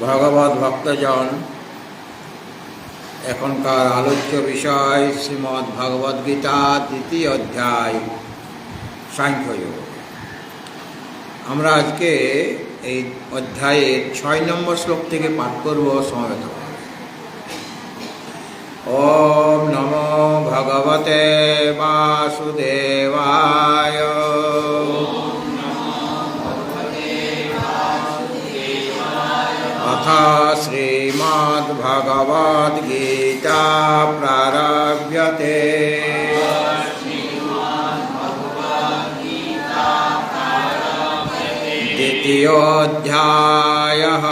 ভগবত ভক্তজন, এখনকার আলোচ্য বিষয় শ্রীমদ্ ভগবদ গীতা দ্বিতীয় অধ্যায় সাংখ্যযোগ। আমরা আজকে এই অধ্যায়ের 6 নম্বর শ্লোক থেকে পাঠ করব সমবেতভাবে। ওম নমো ভগবতে বাসুদেবায়। अथ श्रीमद्भगवद्गीता प्रारभ्यते। द्वितीयोऽध्यायः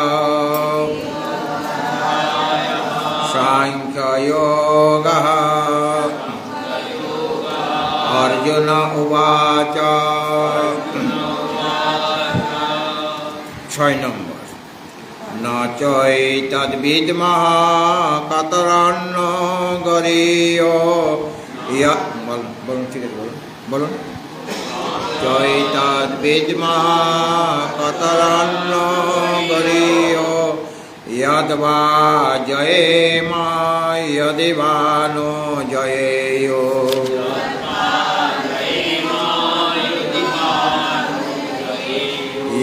साङ्ख्ययोगः। अर्जुन उवाच। 6 নম্বর। न चैतद्विद्मः कतरन्न गरीयो बोलून चैतद्विद्मः कतरन्न गरीयो यद्वा जयेम यदि वा नो जयेयो।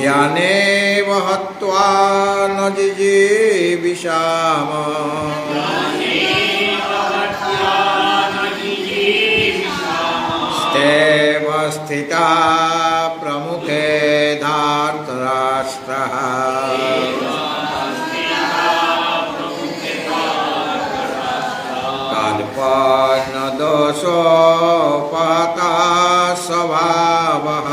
यानेव हत्वा न जिजीविषाम स्तेव स्थिता प्रमुखे धार्तराष्ट्रः। कल्पन्न दोषोपहता स्वभावः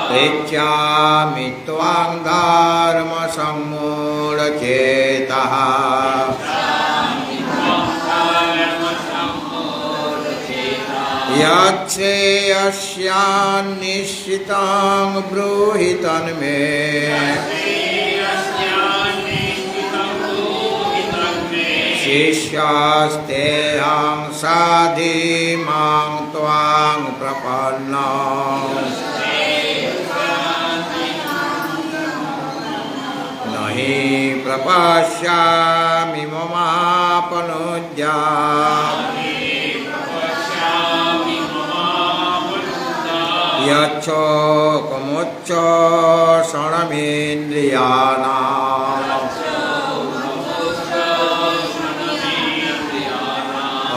पृच्छामि त्वां धर्मसम्मूढचेतः। यच्छ्रेयस्यान्निश्चितं ब्रूहि तन्मे। शिष्यास्तेऽहं साधि मां त्वां प्रपन्ना। हि प्रपश्यामि ममापनुज्ञा। यच्छोकमुच्चषणमिन्द्रियाणाम्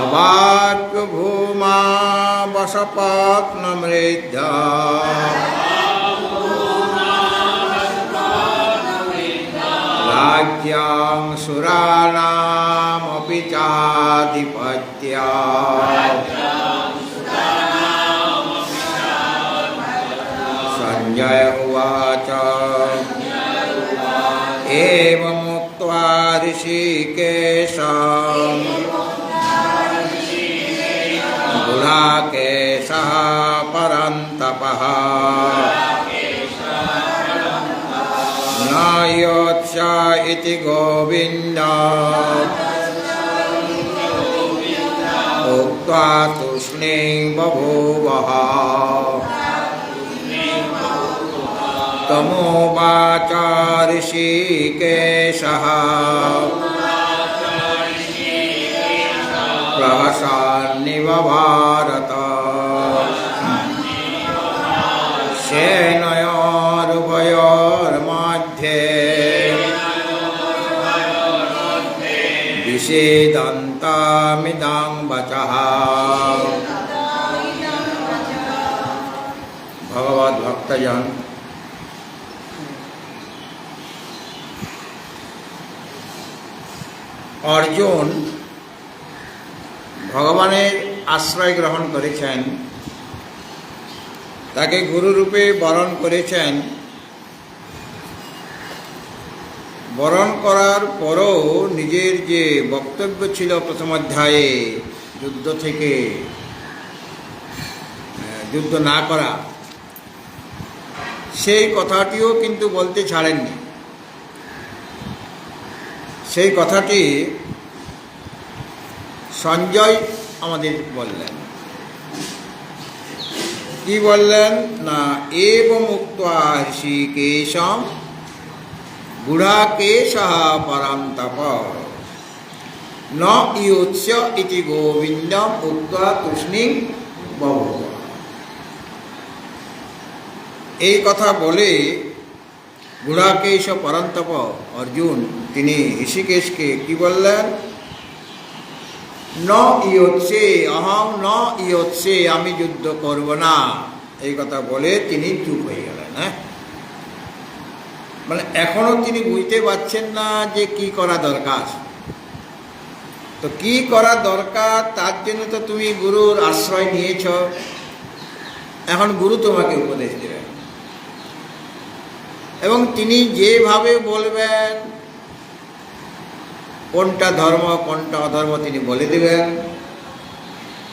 अवाप्य भूमा वशपत्नमृद्धा। राज्ञां सुराणामपि चाधिपत्या। संजय उवाच। एवमुक्त्वा ऋषिकेशं गुडाकेशः परन्तपः न योत्स इति गोविन्द उक्त्वा तूष्णीं बभूवः। तमुवाच ऋषिकेशः प्रहसन्निव भारत। सेनयोरुभयोर्मध्ये विषेदन्तमिदं वचः। भगवत भक्तजन, अर्जुन ভগবানের আশ্রয় গ্রহণ করেছেন, তাকে গুরুরূপে বরণ করেছেন। বরণ করার পরও নিজের যে বক্তব্য ছিল প্রথম অধ্যায়ে, যুদ্ধ না করা, সেই কথাটিও কিন্তু বলতে ছাড়েননি। সেই কথাটি সঞ্জয় আমাদের বললেন। কি বললেন না, এবং উক্ত্বা ঋষিকেশম গুঢ়াকেশঃ পরন্তপ ন ইয়ুৎস ইতি গোবিন্দম উক্ত্বা তূষ্ণীং বভূব। এই কথা বলে গুঢ়াকেশ পরন্তপ অর্জুন তিনি ঋষিকেশকে কি বললেন, ন ইয়ৎসে অহং ন ইয়ৎসে, আমি যুদ্ধ করব না, এই কথা বলে তিনি চুপ হয়ে গেলেন। হ্যাঁ, মানে এখনো তিনি বুঝতে পারছেন না যে কি করা দরকার। তো কি করা দরকার তার জন্য তো তুমি গুরুর আশ্রয় নিয়েছ, এখন গুরু তোমাকে উপদেশ দেবেন এবং তিনি যেভাবে বলবেন কোনটা ধর্ম কোনটা অধর্ম তিনি বলে দেবেন,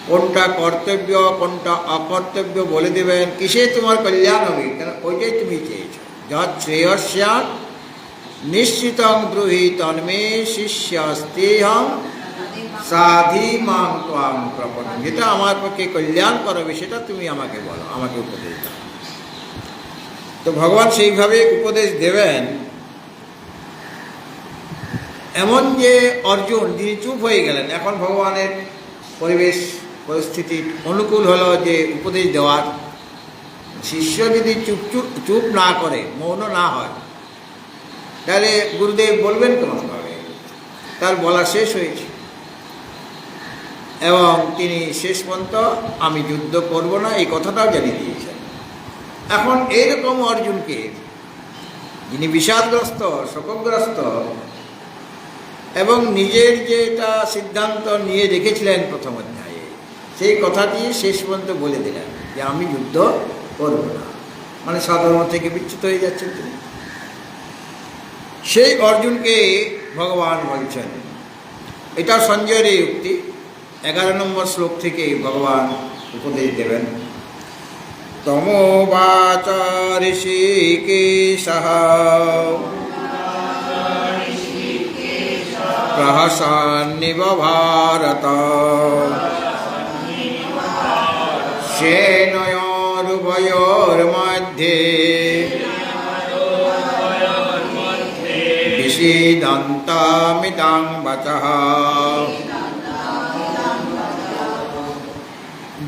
কোনটা কর্তব্য কোনটা অকর্তব্য বলে দেবেন। কিসে তোমার কল্যাণ হবে, কেন ওইটাই তুমি চেয়েছ। যৎ শ্রেয়স্যাৎ নিশ্চিতং ব্রূহি তন্মে শিষ্যস্তেহং সাধি মাং ত্বাং প্রপন্নং। যেটা আমার পক্ষে কল্যাণ করবে সেটা তুমি আমাকে বলো, আমাকে উপদেশ দাও। তো ভগবান সেইভাবে উপদেশ দেবেন। এমন যে অর্জুন যিনি চুপ হয়ে গেলেন, এখন ভগবানের পরিবেশ পরিস্থিতি অনুকূল হলো যে উপদেশ দেওয়ার। শিষ্য যদি চুপ না করে, মৌন না হয়, তাহলে গুরুদেব বলবেন কেমনভাবে? তার বলা শেষ হয়েছে এবং তিনি শেষ পর্যন্ত আমি যুদ্ধ করব না এই কথাটাও জানিয়ে দিয়েছেন। এখন এইরকম অর্জুনকে, যিনি বিষাদগ্রস্ত শোকগ্রস্ত এবং নিজের যেটা সিদ্ধান্ত নিয়ে রেখেছিলেন প্রথম অধ্যায়ে, সেই কথাটি শেষ পর্যন্ত বলে দিলেন যে আমি যুদ্ধ করব না, মানে সাধর্ম থেকে বিচ্যুত হয়ে যাচ্ছেন তিনি। সেই অর্জুনকে ভগবান বলছেন, এটা সঞ্জয়ের এই উক্তি 11 নম্বর শ্লোক থেকে ভগবান উপদেশ দেবেন। তমোবাচ ঋষিকেশঃ প্রহসন্নিব ভারত সেনয়োরুভয়োর্মধ্যে বিষীদন্তমিদং বচঃ।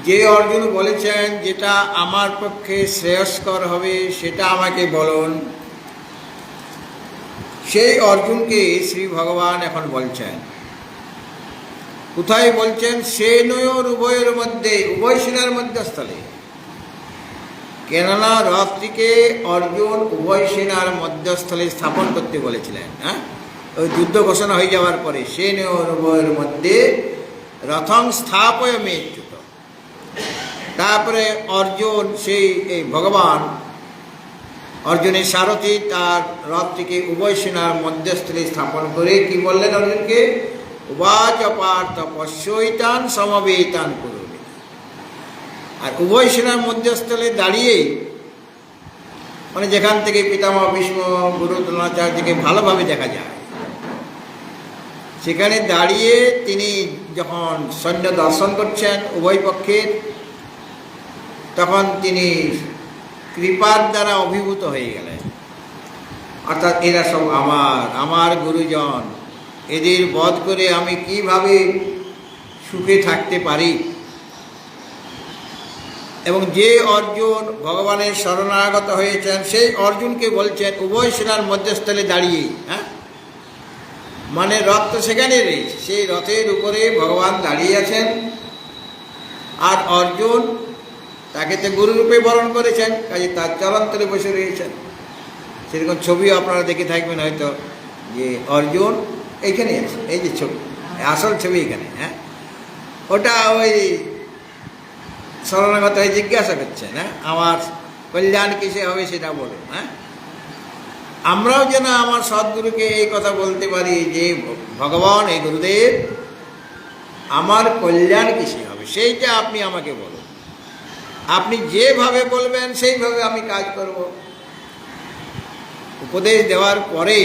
যে অর্জুন বলেছেন যেটা আমার পক্ষে শ্রেয়স্কর হবে সেটা আমাকে বলুন, সেই অর্জুনকে শ্রী ভগবান এখন বলছেন। কোথায় বলছেন? সেনয়োর উভয়ের মধ্যে, উভয় সেনার মধ্যস্থলে। কেননা রথটিকে অর্জুন উভয় সেনার মধ্যস্থলে স্থাপন করতে বলেছিলেন। হ্যাঁ, ওই যুদ্ধ ঘোষণা হয়ে যাওয়ার পরে সেনয়োর উভয়ের মধ্যে রথং স্থাপয় মেচ্যুত। তারপরে অর্জুন সেই এই ভগবান অর্জুনের সারথি তার রথটিকে উভয় সেনার মধ্যস্থলে স্থাপন করে কি বললেন অর্জুনকে? উবাচ পার্থ পশ্যৈতান সমবেতান কুরুবে। আর উভয় সেনার মধ্যস্থলে দাঁড়িয়েই, মানে যেখান থেকে পিতামহ ভীষ্ম গুরু দ্রোণাচার্যকে ভালোভাবে দেখা যায়, সেখানে দাঁড়িয়ে তিনি যখন সৈন্য দর্শন করছেন উভয় পক্ষের, তখন তিনি কৃপার দ্বারা অভিভূত হয়ে গেলেন। অর্থাৎ এরা সব আমার গুরুজন, এদের বধ করে আমি কিভাবে সুখে থাকতে পারি। এবং যে অর্জুন ভগবানের শরণাগত হয়েছেন সেই অর্জুনকে বলছেন উভয় সেনার মধ্যস্থলে দাঁড়িয়ে। হ্যাঁ, মানে রথ তো সেখানে রয়েছে, সেই রথের উপরে ভগবান দাঁড়িয়ে আছেন আর অর্জুন তাকে তো গুরুরূপে বরণ করেছেন, কাজে তার চরণতলে বসে রয়েছেন। সেরকম ছবিও আপনারা দেখে থাকবেন হয়তো, যে অর্জুন এইখানে আছে, এই যে ছবি, আসল ছবি এখানে। হ্যাঁ, ওটা ওই শরণাগত হয়ে জিজ্ঞাসা করছেন, হ্যাঁ আমার কল্যাণ কিসে হবে সেটা বলুন। হ্যাঁ, আমরাও যেন আমার সদ্গুরুকে এই কথা বলতে পারি যে ভগবান, এই গুরুদেব, আমার কল্যাণ কিসে হবে সেইটা আপনি আমাকে বলুন, আপনি যেভাবে বলবেন সেইভাবে আমি কাজ করব। উপদেশ দেওয়ার পরে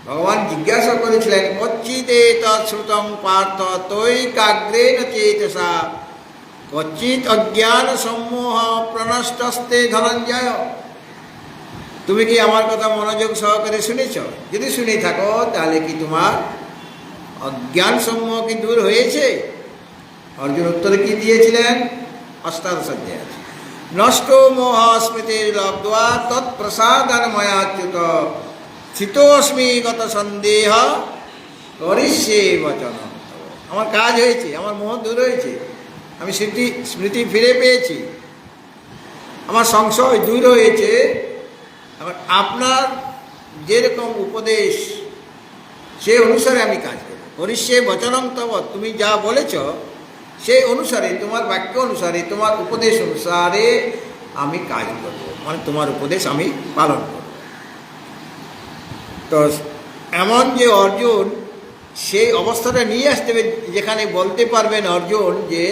ভগবান জিজ্ঞাসা করেছিলেন, কচ্চিতে তৎশ্রুতং পার্থ তৈকাগ্রেণ চেতসা কচিত অজ্ঞান সম্মোহ প্রনষ্টস্তে ধনঞ্জয়। তুমি কি আমার কথা মনোযোগ সহকারে শুনেছ? যদি শুনে থাকো তাহলে কি তোমার অজ্ঞান সমূহ কি দূর হয়েছে? অর্জুন উত্তরে কি দিয়েছিলেন? অষ্টাদশ অধ্যায় আছে, নষ্ট মোহ স্মৃতির লব্ধ্বা তৎপ্রসাদান ময়াচ্যুত স্থিতোস্মি গত সন্দেহ করিষ্যে বচনম। আমার কাজ হয়েছে, আমার মোহ দূর হয়েছে, আমি স্মৃতি ফিরে পেয়েছি, আমার সংশয় দূর হয়েছে। এখন আপনার যেরকম উপদেশ সে অনুসারে আমি কাজ করব। করিষ্যে বচনং তব, তুমি যা বলেছ সেই অনুসারে, তোমার বাক্য অনুসারে, তোমার উপদেশ অনুসারে আমি কাজ করব, মানে তোমার উপদেশ আমি পালন করব। তো এমন যে অর্জুন সেই অবস্থাটা নিয়ে আসতে হবে যেখানে বলতে পারবেন অর্জুন যে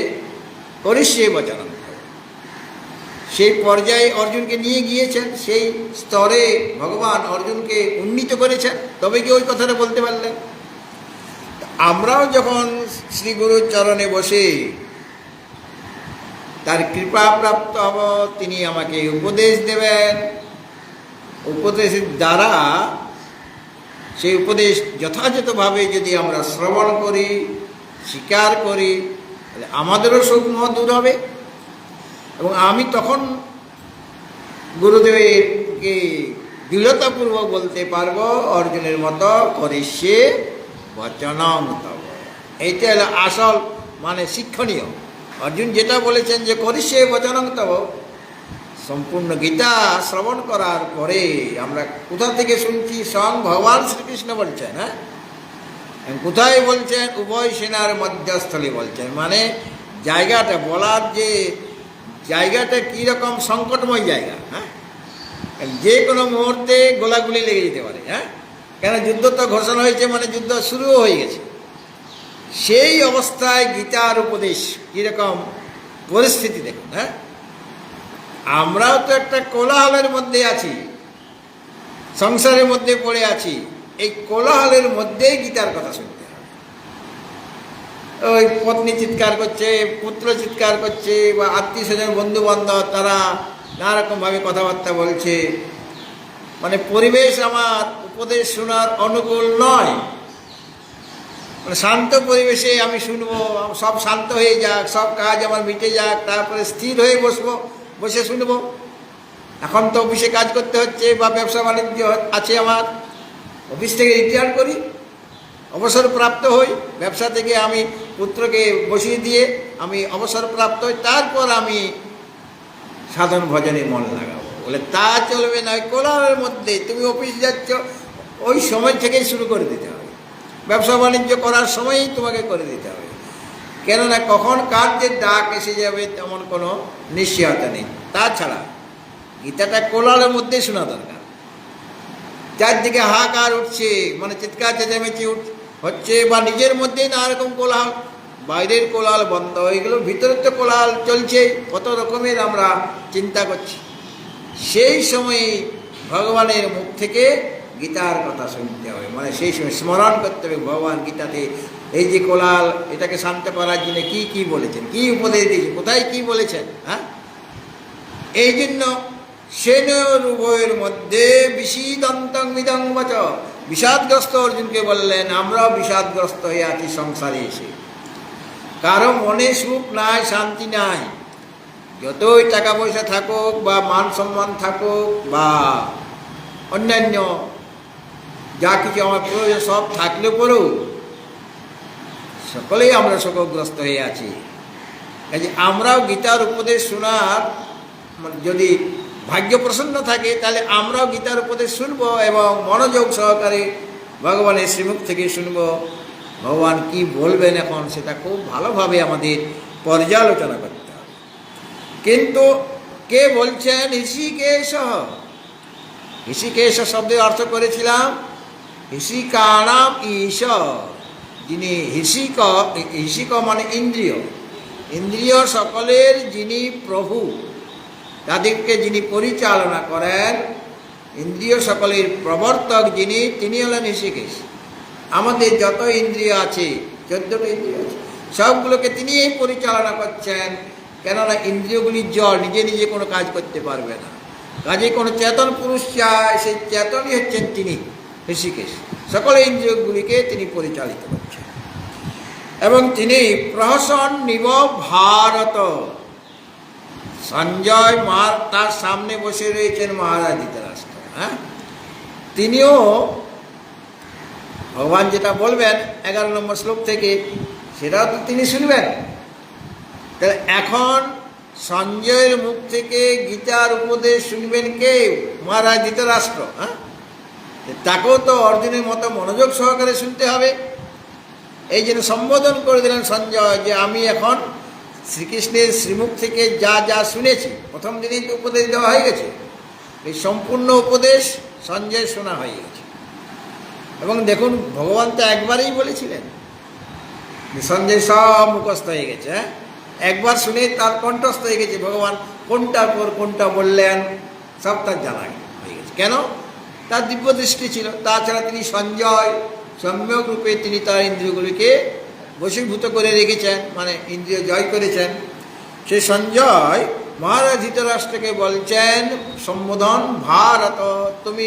করিষ্যে বচনং, সেই পর্যায়ে অর্জুনকে নিয়ে গিয়েছেন, সেই স্তরে ভগবান অর্জুনকে উন্নীত করেছেন, তবে কি ওই কথাটা বলতে পারলেন। আমরাও যখন শ্রী গুরুর চরণে বসে তার কৃপা প্রাপ্ত হব, তিনি আমাকে উপদেশ দেবেন, উপদেশের দ্বারা সেই উপদেশ যথাযথভাবে যদি আমরা শ্রবণ করি, স্বীকার করি, তাহলে আমাদেরও শোক-মোহ দূর হবে এবং আমি তখন গুরুদেবকে দৃঢ়তাপূর্বক বলতে পারবো অর্জুনের মতো করিষ্যে বচনং তব। এইটা হলো আসল মানে শিক্ষণীয়। অর্জুন যেটা বলেছেন যে করিষ্যে বচনং তব, সম্পূর্ণ গীতা শ্রবণ করার পরে আমরা কোথা থেকে শুনছি? স্বয়ং ভগবান শ্রীকৃষ্ণ বলছেন। হ্যাঁ, কোথায় বলছেন? উভয় সেনার মধ্যস্থলে বলছেন, মানে জায়গাটা বলার যে জায়গাটা কীরকম সংকটময় জায়গা। হ্যাঁ, যে কোনো মুহূর্তে গোলাগুলি লেগে যেতে পারে। হ্যাঁ, কেন যুদ্ধ তো ঘোষণা হয়েছে, মানে যুদ্ধ শুরুও হয়ে গেছে। সেই অবস্থায় গীতার উপদেশ কীরকম পরিস্থিতি দেখুন। হ্যাঁ, আমরাও তো একটা কোলাহলের মধ্যে আছি, সংসারের মধ্যে পড়ে আছি। এই কোলাহলের মধ্যেই গীতার কথা শুনতে হবে। ওই পত্নী চিৎকার করছে, পুত্র চিৎকার করছে, বা আত্মীয় স্বজন বন্ধু বান্ধব তারা নানারকমভাবে কথাবার্তা বলছে, মানে পরিবেশ আমার উপদেশ শোনার অনুকূল নয়। মানে শান্ত পরিবেশে আমি শুনবো, সব শান্ত হয়ে যাক, সব কাজ আমার মিটে যাক, তারপরে স্থির হয়ে বসে শুনবো। এখন তো অফিসে কাজ করতে হচ্ছে বা ব্যবসা বাণিজ্য আছে, আমার অফিস থেকে রিটায়ার করি, অবসর প্রাপ্ত হই, ব্যবসা থেকে আমি পুত্রকে বসিয়ে দিয়ে আমি অবসর প্রাপ্ত হই, তারপর আমি সাধন ভজনে মন লাগাবো। বলে তা চলবে না। ওই কোলাহলের মধ্যে তুমি অফিস যাচ্ছ, ওই সময় থেকেই শুরু করে দিতে হবে। ব্যবসা বাণিজ্য করার সময়ই তোমাকে করে দিতে হবে, কেননা কখন কার যে ডাক এসে যাবে তেমন কোনো নিশ্চয়তা নেই। তাছাড়া গীতাটা কোলাহলের মধ্যেই শোনা দরকার। চারদিকে হাহাকার উঠছে, মানে চিৎকার চেঁচামেচি হচ্ছে, বা নিজের মধ্যেই নানা রকম কোলাহল, বাইরের কোলাহল বন্ধ হয়ে গেল, ভিতরের তো কোলাহল চলছে, কত রকমের আমরা চিন্তা করছি। সেই সময়ে ভগবানের মুখ থেকে গীতার কথা শুনতে হবে, মানে সেই সময় স্মরণ করতে হবে ভগবান গীতাতে এই যে কোলাহল, এটাকে শান্ত করার জন্য কি কি বলেছেন, কি উপদেশ দিয়েছেন, কোথায় কি বলেছেন। হ্যাঁ, এই জন্য সেনর উভয়ের মধ্যে বিষিদন্তং মিদং বচ, বিষাদগ্রস্ত অর্জুনকে বললেন আমরাও বিষাদগ্রস্ত হয়ে আছি সংসারে এসে। কারো মনে সুখ নাই, শান্তি নাই, যতই টাকা পয়সা থাকুক বা মান সম্মান থাকুক বা অন্যান্য যা কিছু আমার প্রয়োজন সব থাকলে পরেও সকলেই আমরা শোকগ্রস্ত হয়ে আছি। কাজে আমরাও গীতার উপদেশ শোনার যদি ভাগ্য প্রসন্ন থাকে, তাহলে আমরাও গীতার উপদেশ শুনব এবং মনোযোগ সহকারে ভগবানের শ্রীমুখ থেকে শুনব। ভগবান কি বলবেন এখন সেটা খুব ভালোভাবে আমাদের পর্যালোচনা করতে হবে। কিন্তু কে বলছেন? হৃষিকেশ। হৃষিকেশ শব্দের অর্থ করেছিলাম হৃষিকানাম ঈশ, যিনি হৃষিক মানে ইন্দ্রিয়, ইন্দ্রিয় সকলের যিনি প্রভু, তাদেরকে যিনি পরিচালনা করেন, ইন্দ্রিয় সকলের প্রবর্তক যিনি, তিনি হলেন হৃষিকেশ। আমাদের যত ইন্দ্রিয় আছে, 14টা ইন্দ্রিয় আছে, সবগুলোকে তিনি পরিচালনা করছেন, কেননা ইন্দ্রিয়গুলি জড়, নিজে নিজে কোনো কাজ করতে পারবে না। কাজে কোনো চেতন পুরুষ চায়, সেই চেতনই হচ্ছেন তিনি ঋষিকেশ। সকল ইন্দ্রিয়গুলিকে তিনি পরিচালিত করছেন এবং তিনি প্রহসন নিব ভারত। সঞ্জয় তার সামনে বসে রয়েছেন মহারাজ ধৃতরাষ্ট্র। হ্যাঁ, তিনিও ভগবান যেটা বলবেন 11 নম্বর শ্লোক থেকে, সেটাও তো তিনি শুনবেন। তাহলে এখন সঞ্জয়ের মুখ থেকে গীতার উপদেশ শুনবেন কে? মহারাজ ধৃতরাষ্ট্র। হ্যাঁ, তাকেও তো অর্জুনের মতো মনোযোগ সহকারে শুনতে হবে। এই জন্য সম্বোধন করে দিলেন সঞ্জয় যে আমি এখন শ্রীকৃষ্ণের শ্রীমুখ থেকে যা যা শুনেছি, প্রথম দিনই তো উপদেশ দেওয়া হয়ে গেছে, এই সম্পূর্ণ উপদেশ সঞ্জয় শোনা হয়ে গেছে। এবং দেখুন, ভগবান তো একবারেই বলেছিলেন, সঞ্জয় সব মুখস্থ হয়ে গেছে। হ্যাঁ, একবার শুনে তার কণ্ঠস্থ হয়ে গেছে। ভগবান কোনটার পর কোনটা বললেন সব তার জানা হয়ে গেছে। কেন? তার দিব্য দৃষ্টি ছিল। তাছাড়া তিনি সঞ্জয় সম্যক রূপে তিনি তার ইন্দ্রিয়গুলিকে বশীভূত করে রেখেছেন, মানে ইন্দ্রিয় জয় করেছেন। সে সঞ্জয় মহারাজ ধৃতরাষ্ট্রকে বলছেন সম্বোধন, ভারত, তুমি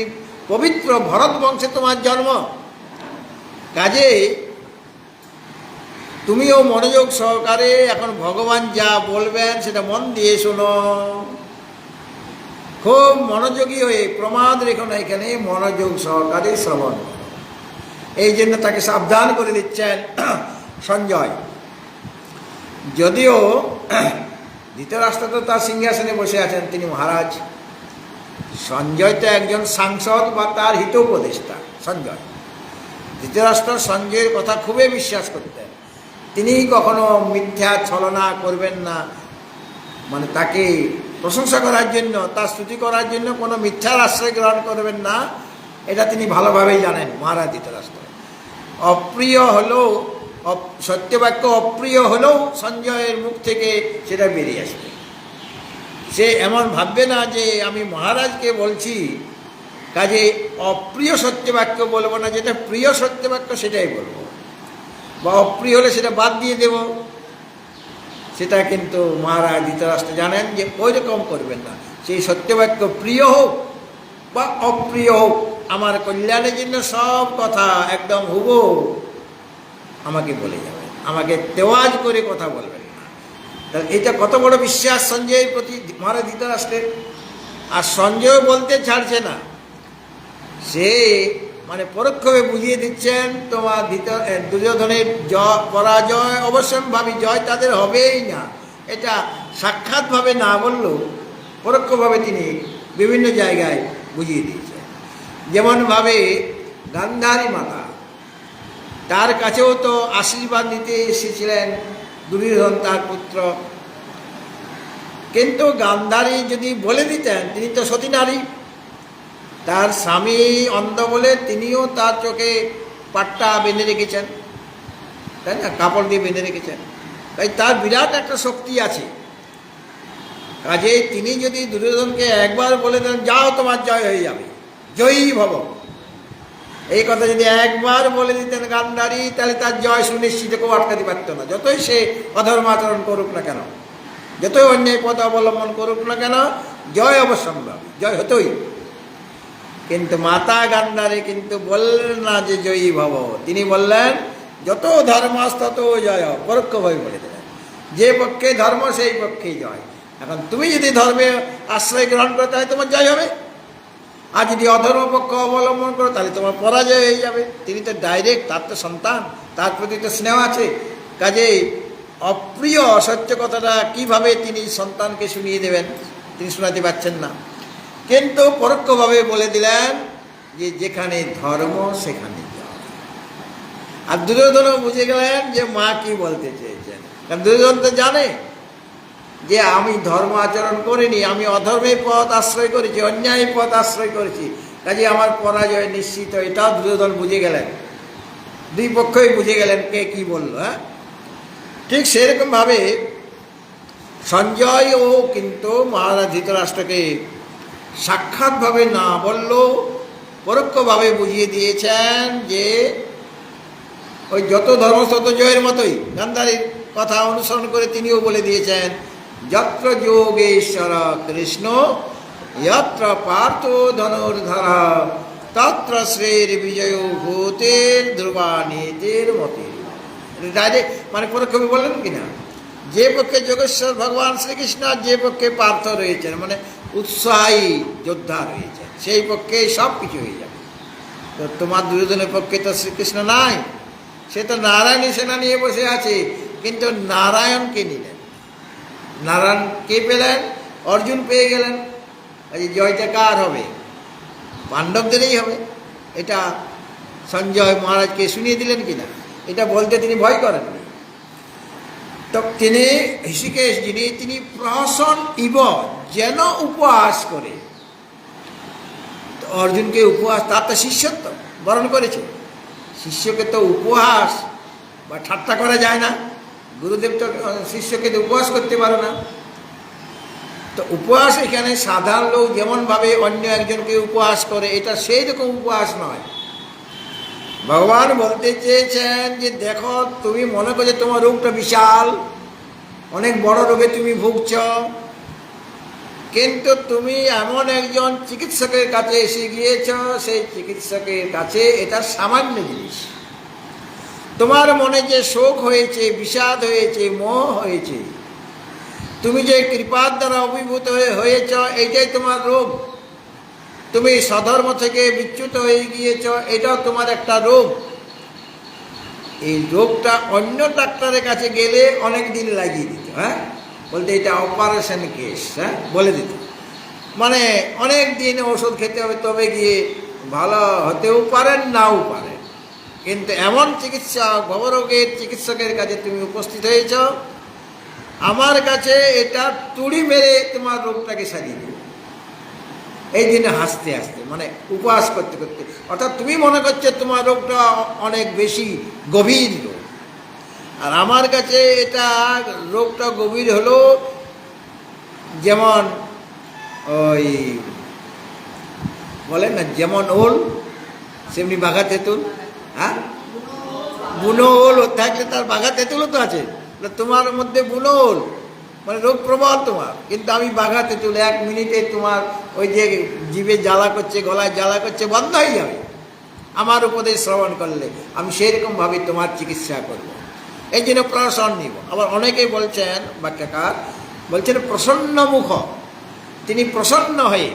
পবিত্র ভরত বংশে তোমার জন্ম, কাজে তুমিও মনোযোগ সহকারে এখন ভগবান যা বলবেন সেটা মন দিয়ে শোনো। খুব মনোযোগী হয়ে, প্রমাদ রেখো না, এখানে মনোযোগ সহকারে শ্রবণ করো। এই জন্য তাকে সাবধান করে দিচ্ছেন সঞ্জয়। যদিও ধৃতরাষ্ট্র তো তার সিংহাসনে বসে আছেন, তিনি মহারাজ। সঞ্জয় তো একজন সাংসদ বা তার হিতোপদেষ্টা। সঞ্জয়, ধৃতরাষ্ট্র সঞ্জয়ের কথা খুবই বিশ্বাস করতেন। তিনি কখনো মিথ্যা ছলনা করবেন না, মানে তাকে প্রশংসা করার জন্য, তার স্তুতি করার জন্য কোনো মিথ্যার আশ্রয় গ্রহণ করবেন না, এটা তিনি ভালোভাবেই জানেন মহারাজ ধৃতরাষ্ট্র। অপ্রিয় হলেও, সত্যবাক্য অপ্রিয় হলেও সঞ্জয়ের মুখ থেকে সেটা বেরিয়ে আসবে। সে এমন ভাববে না যে আমি মহারাজকে বলছি, কাজে অপ্রিয় সত্যবাক্য বলবো না, যেটা প্রিয় সত্যবাক্য সেটাই বলবো, বা অপ্রিয় হলে সেটা বাদ দিয়ে দেব। সেটা কিন্তু মহারাজ ধৃতরাষ্ট্র জানেন যে ওই রকম করবেন না। সেই সত্যবাক্য প্রিয় হোক বা অপ্রিয় হোক, আমার কল্যাণের জন্য সব কথা একদম হুবহু আমাকে বলে যাবেন, আমাকে তেওয়াজ করে কথা বলবেন না। তাহলে এটা কত বড় বিশ্বাস সঞ্জয়ের প্রতি মহারাজ ধৃতরাষ্ট্রের। আর সঞ্জয় বলতে ছাড়ছে না, সে মানে পরোক্ষভাবে বুঝিয়ে দিচ্ছেন তোমার দুর্যোধনের পরাজয় অবশ্যম্ভাবী, জয় তাদের হবেই না। এটা সাক্ষাৎভাবে না বললেও পরোক্ষভাবে তিনি বিভিন্ন জায়গায় বুঝিয়ে দিয়েছেন। যেমনভাবে গান্ধারী মাতা, তার কাছেও তো আশীর্বাদ নিতে এসেছিলেন দুর্যোধন তার পুত্র, কিন্তু গান্ধারী যদি বলে দিতেন, তিনি তো সতী নারী, তার স্বামী অন্ধ বলে তিনিও তার চোখে পাট্টা বেঁধে রেখেছেন, তাই না, কাপড় দিয়ে বেঁধে রেখেছেন। তাই তার বিরাট একটা শক্তি আছে। কাজে তিনি যদি দুর্যোধনকে একবার বলে দেন যাও তোমার জয় হয়ে যাবে, জয়ী ভব, এই কথা যদি একবার বলে দিতেন গান্ধারী, তাহলে তার জয় সুনিশ্চিত কেউ আটকাতে পারত না। যতই সে অধর্মাচরণ করুক না কেন, যতই অন্যায় পথ অবলম্বন করুক না কেন, জয় অবশ্যম্ভাবী, জয় হতই। কিন্তু মাতা গান্ধারী কিন্তু বললেন না যে জয়ী ভব, তিনি বললেন যত ধর্মাস্ত তত জয়, পরোক্ষভাবে বলে দিলেন যে পক্ষে ধর্ম সেই পক্ষেই জয়। এখন তুমি যদি ধর্মে আশ্রয় গ্রহণ করো তাহলে তোমার জয় হবে, আর যদি অধর্ম পক্ষ অবলম্বন করো তাহলে তোমার পরাজয় হয়ে যাবে। তিনি তো ডাইরেক্ট, তার তো সন্তান, তার প্রতি তো স্নেহ আছে। কাজেই অপ্রিয় অসত্য কথাটা কিভাবে তিনি সন্তানকে শুনিয়ে দেবেন, তিনি শোনাতে পারছেন না। কিন্তু পরোক্ষভাবে বলে দিলেন যে যেখানে ধর্ম সেখানে জয়। আর দুর্যোধনও বুঝে গেলেন যে মা কি বলতে চেয়েছেন। কারণ দুর্যোধন তো জানে যে আমি ধর্ম আচরণ করিনি, আমি অধর্মের পথ আশ্রয় করেছি, অন্যায়ের পথ আশ্রয় করেছি, কাজে আমার পরাজয় নিশ্চিত। এটাও দুর্যোধন বুঝে গেলেন, দুই পক্ষই বুঝে গেলেন কে কি বলল। হ্যাঁ, ঠিক সেরকমভাবে সঞ্জয়ও কিন্তু মহারাজ ধৃতরাষ্ট্রকে সাক্ষাৎভাবে না বললেও পরোক্ষভাবে বুঝিয়ে দিয়েছেন যে ওই যত ধর্ম তত জয়ের মতোই। গান্ধারীর কথা অনুসরণ করে তিনিও বলে দিয়েছেন যত্র যোগেশ্বর কৃষ্ণ যত্র পার্থ ধনুর্ধর তত্র শ্রের বিজয় ভূতের ধ্রুবানীতের মতে। ডাইরেক্ট মানে কোনো কবি বললেন কিনা, যে পক্ষে যোগেশ্বর ভগবান শ্রীকৃষ্ণ, যে পক্ষে পার্থ রয়েছেন মানে উৎসাহী যোদ্ধা রয়েছেন, সেই পক্ষে সব কিছু হয়ে যাবে। তো তোমার দুর্যোধনের পক্ষে তো শ্রীকৃষ্ণ নাই, সে তো নারায়ণী সেনা নিয়ে বসে আছে, কিন্তু নারায়ণকে নিলেন। নারায়ণ কে পেলেন? অর্জুন পেয়ে গেলেন। জয়টা কার হবে? পাণ্ডবদেরই হবে। এটা সঞ্জয় মহারাজকে শুনিয়ে দিলেন কিনা, এটা বলতে তিনি ভয় করেননি। তো তিনি ঋষিকেশ যিনি, তিনি প্রহসন ইব যেন উপহাস করে। তো অর্জুনকে উপহাস, তার তো শিষ্যত্ব বরণ করেছে, শিষ্যকে তো উপহাস বা ঠাট্টা করা যায় না। গুরুদেব তো শিষ্যকে তো উপহাস করতে পারে না। তো উপহাস এখানে সাধারণ লোক যেমনভাবে অন্য একজনকে উপহাস করে, এটা সেই রকম উপহাস নয়। ভগবান বলতে চেয়েছেন যে দেখো, তুমি মনে করছো তোমার রোগটা বিশাল, অনেক বড় রোগে তুমি ভুগছ, কিন্তু তুমি এমন একজন চিকিৎসকের কাছে এসে গিয়েছ, সেই চিকিৎসকের কাছে এটা সামান্য জিনিস। তোমার মনে যে শোক হয়েছে, বিষাদ হয়েছে, মোহ হয়েছে, তুমি যে কৃপার দ্বারা অভিভূত হয়েছ, এইটাই তোমার রোগ। তুমি স্বধর্ম থেকে বিচ্যুত হয়ে গিয়েছ, এটাও তোমার একটা রোগ। এই রোগটা অন্য ডাক্তারের কাছে গেলে অনেক দিন লাগিয়ে দিত, হ্যাঁ, বলতে এটা অপারেশন কেস, হ্যাঁ বলে দিত, মানে অনেক দিন ওষুধ খেতে হবে, তবে গিয়ে ভালো হতেও পারেন নাও পারেন। কিন্তু এমন চিকিৎসা, ভবরোগের চিকিৎসকের কাছে তুমি উপস্থিত হয়েছ, আমার কাছে এটা তুড়ি মেরে তোমার রোগটাকে সারিয়ে দেবে। এই দিনে হাসতে হাসতে, মানে উপহাস করতে করতে, অর্থাৎ তুমি মনে করছো তোমার রোগটা অনেক বেশি গভীর রোগ, আর আমার কাছে এটা রোগটা গভীর হলো যেমন ওই বলেন না, যেমন ওল সেমনি বাঘা তেঁতুল। হ্যাঁ, বুনো ওল থাকলে তার বাঘা তেঁতুলও তো আছে, তোমার মধ্যে বুনো ওল মানে রোগ প্রবল তোমার, কিন্তু আমি বাঘা তেঁতুল। 1 মিনিটে তোমার ওই যে জিভে জ্বালা করছে, গলায় জ্বালা করছে, বন্ধ হয়ে যাবে আমার উপদেশ শ্রবণ করলে। আমি সেরকমভাবে তোমার চিকিৎসা করব, এই জন্য প্রসন্ন নিব। আবার অনেকেই বলছেন, বাক্যকার বলছেন প্রসন্ন মুখ, তিনি প্রসন্ন হয়ে,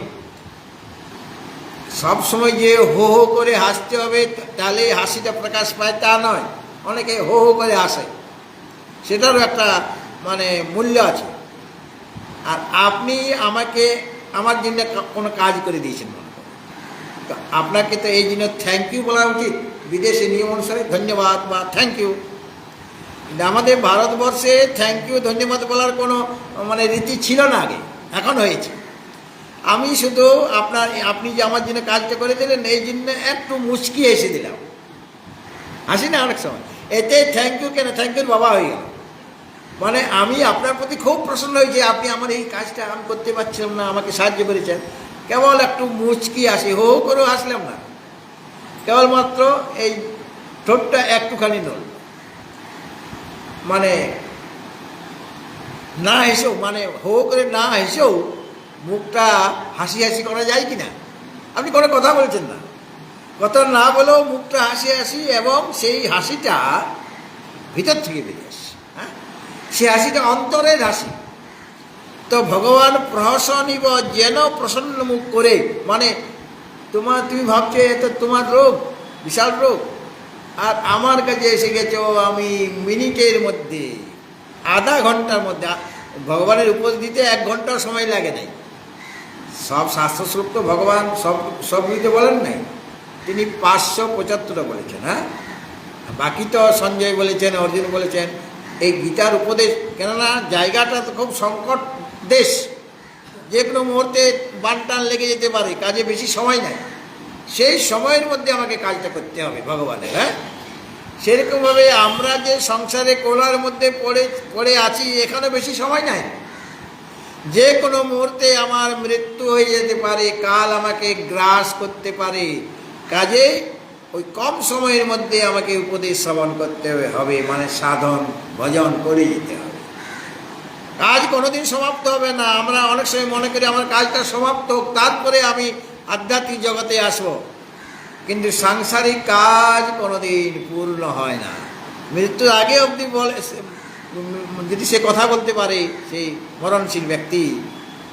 সব সময় যে হো হো করে হাসতে হবে তাহলে হাসিটা প্রকাশ পায় তা নয়। অনেকে হো হো করে হাসে, সেটারও একটা মানে মূল্য আছে। আর আপনি আমাকে আমার জন্য কোনো কাজ করে দিয়েছেন মনে করেন, তো আপনাকে তো এই জন্য থ্যাংক ইউ বলা উচিত, বিদেশি নিয়ম অনুসারে ধন্যবাদ বা থ্যাংক ইউ। আমাদের ভারতবর্ষে থ্যাংক ইউ ধন্যবাদ বলার কোনো মানে রীতি ছিল না আগে, এখন হয়েছে। আমি শুধু আপনি যে আমার জন্য কাজটা করে দিলেন এই জন্য একটু মুচকি এসে দিলাম, হাসি না অনেক সময়, এতে থ্যাংক ইউ কেন, থ্যাংক ইউর বাবা হয়ে গেল। মানে আমি আপনার প্রতি খুব প্রসন্ন হয়েছি, আপনি আমার এই কাজটা আমি করতে পারছিলাম না, আমাকে সাহায্য করেছেন। কেবল একটু মুচকি আসি, হো হো করেও হাসলাম না, কেবলমাত্র এই ঠোঁটটা একটুখানি নড়ল, মানে না হেসেও, মানে হো করে না হেসেও মুখটা হাসি হাসি করা যায় কি না? আপনি কোনো কথা বলছেন না, কথা না বলেও মুখটা হাসি হাসি, এবং সেই হাসিটা ভিতর থেকে বেরিয়ে আসে, হ্যাঁ, সে হাসিটা অন্তরের হাসি। তো ভগবান প্রহসনিব যেন প্রসন্ন মুখ করে, মানে তুমি ভাবছো এত তোমার রোগ বিশাল রোগ, আর আমার কাছে এসে গেছো আমি মিনিটের মধ্যে, আধা ঘন্টার মধ্যে। ভগবানের উপদেশ দিতে 1 ঘন্টার সময় লাগে নাই। সব শাস্ত্রশ্লোক তো ভগবান সব দিতে বলেন নাই, তিনি 575টা বলেছেন, হ্যাঁ, বাকি তো সঞ্জয় বলেছেন, অর্জুন বলেছেন। এই গীতার উপদেশ, কেননা জায়গাটা তো খুব সংকট দেশ, যে কোনো মুহূর্তে বানটান লেগে যেতে পারে, কাজে বেশি সময় নাই, সেই সময়ের মধ্যে আমাকে কাজটা করতে হবে ভগবানের। হ্যাঁ, সেরকমভাবে আমরা যে সংসারে কোলার মধ্যে পড়ে আছি, এখানে বেশি সময় নাই, যে কোনো মুহূর্তে আমার মৃত্যু হয়ে যেতে পারে, কাল আমাকে গ্রাস করতে পারে, কাজে ওই কম সময়ের মধ্যে আমাকে উপদেশ শ্রবণ করতে হবে, মানে সাধন ভজন করে যেতে হবে। কাজ কোনোদিন সমাপ্ত হবে না। আমরা অনেক সময় মনে করি আমার কাজটা সমাপ্ত হোক, তারপরে আমি আধ্যাত্মিক জগতে আসব, কিন্তু সাংসারিক কাজ কোনোদিন পূর্ণ হয় না। মৃত্যুর আগে অবধি বলে, যদি সে কথা বলতে পারে, সেই মরণশীল ব্যক্তি,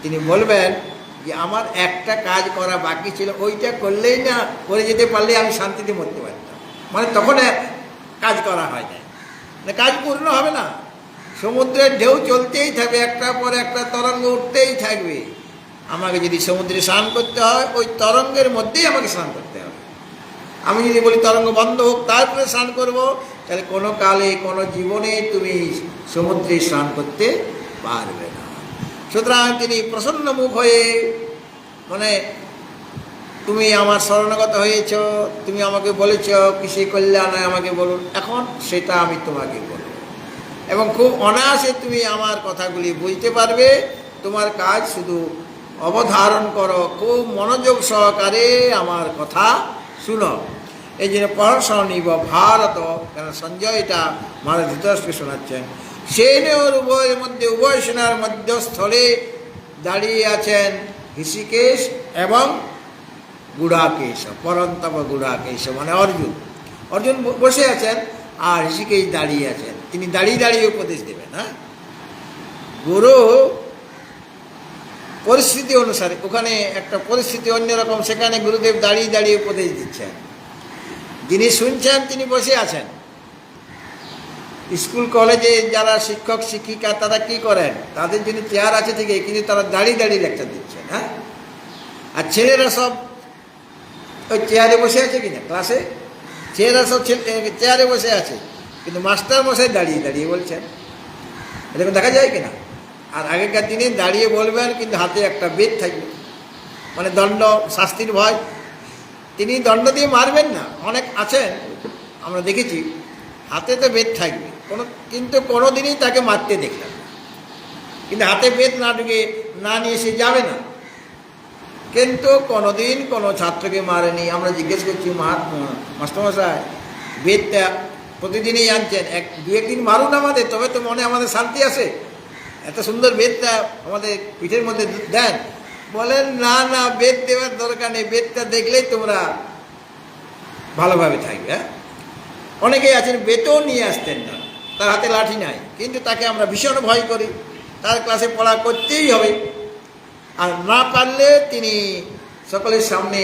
তিনি বলবেন যে আমার একটা কাজ করা বাকি ছিল, ওইটা করলেই না, করে যেতে পারলে আমি শান্তিতে মরতে পারতাম। মানে তখন কাজ করা হয় না, মানে কাজ পূর্ণ হবে না। সমুদ্রের ঢেউ চলতেই থাকবে, একটার পর একটা তরঙ্গ উঠতেই থাকবে। আমাকে যদি সমুদ্রে স্নান করতে হয়, ওই তরঙ্গের মধ্যেই আমাকে স্নান করতে হবে। আমি যদি বলি তরঙ্গ বন্ধ হোক তারপরে স্নান করব, তাহলে কোনো কালে কোনো জীবনে তুমি সমুদ্রে স্নান করতে পারবে না। সুতরাং তিনি প্রসন্ন মুখ হয়ে, মানে তুমি আমার শরণাগত হয়েছ, তুমি আমাকে বলেছ কিসে কল্যাণ আমাকে বলুন, এখন সেটা আমি তোমাকে বলব, এবং খুব অনায়াসে তুমি আমার কথাগুলি বুঝতে পারবে। তোমার কাজ শুধু অবধারণ করো, খুব মনোযোগ সহকারে আমার কথা শুনো। এই জন্য পরশনিব ভারত, কেন সঞ্জয় এটা মহারাজ ধৃতরাষ্ট্রকে শোনাচ্ছেন। সেনের উভয়ের মধ্যে, উভয় সেনার মধ্যস্থলে দাঁড়িয়ে আছেন ঋষিকেশ এবং গুড়াকেশ, পরন্তপ গুড়াকেশ, মানে অর্জুন। অর্জুন বসে আছেন আর ঋষিকেশ দাঁড়িয়ে আছেন। তিনি দাঁড়িয়ে দাঁড়িয়ে উপদেশ দেবেন। হ্যাঁ, গুরু পরিস্থিতি অনুসারে, ওখানে একটা পরিস্থিতি অন্যরকম, সেখানে গুরুদেব দাঁড়িয়ে দাঁড়িয়ে উপদেশ দিচ্ছেন। যিনি শুনছেন তিনি বসে আছেন। স্কুল কলেজে যারা শিক্ষক শিক্ষিকা তারা কি করেন, তাদের জন্য চেয়ার আছে ঠিকই, কিন্তু তারা দাঁড়িয়ে দাঁড়িয়ে লেকচার দিচ্ছেন। হ্যাঁ, আর ছেলেরা সব ওই চেয়ারে বসে আছে কিনা, ক্লাসে ছেলেরা সব চেয়ারে বসে আছে, কিন্তু মাস্টার মশাই দাঁড়িয়ে দাঁড়িয়ে বলছেন। এরকম দেখা যায় কিনা? আর আগেকার দিনে দাঁড়িয়ে বলবেন, কিন্তু হাতে একটা বেদ থাকবে, মানে দণ্ড, শাস্তির ভয়। তিনি দণ্ড দিয়ে মারবেন না, অনেক আছেন আমরা দেখেছি হাতে তো বেদ থাকবে, কিন্তু কোনো দিনই তাকে মারতে দেখলাম না। কিন্তু হাতে বেদ না ঢুকে না নিয়ে সে যাবে না। কিন্তু কোনোদিন কোনো ছাত্রকে মারেনি। আমরা জিজ্ঞেস করছি, মাস্টারমশাই বেদটা প্রতিদিনই আনছেন, দু একদিন মারুন আমাদের, তবে তো মনে আমাদের শান্তি আসে। এত সুন্দর বেদটা আমাদের পিঠের মধ্যে দেন। বলেন না না, বেদ দেওয়ার দরকার নেই, বেদটা দেখলেই তোমরা ভালোভাবে থাকবে। হ্যাঁ, অনেকেই আছেন বেদও নিয়ে আসতেন না, তার হাতে লাঠি নাই, কিন্তু তাকে আমরা ভীষণ ভয় করি, তার ক্লাসে পড়া করতেই হবে। আর না পারলে তিনি সকলের সামনে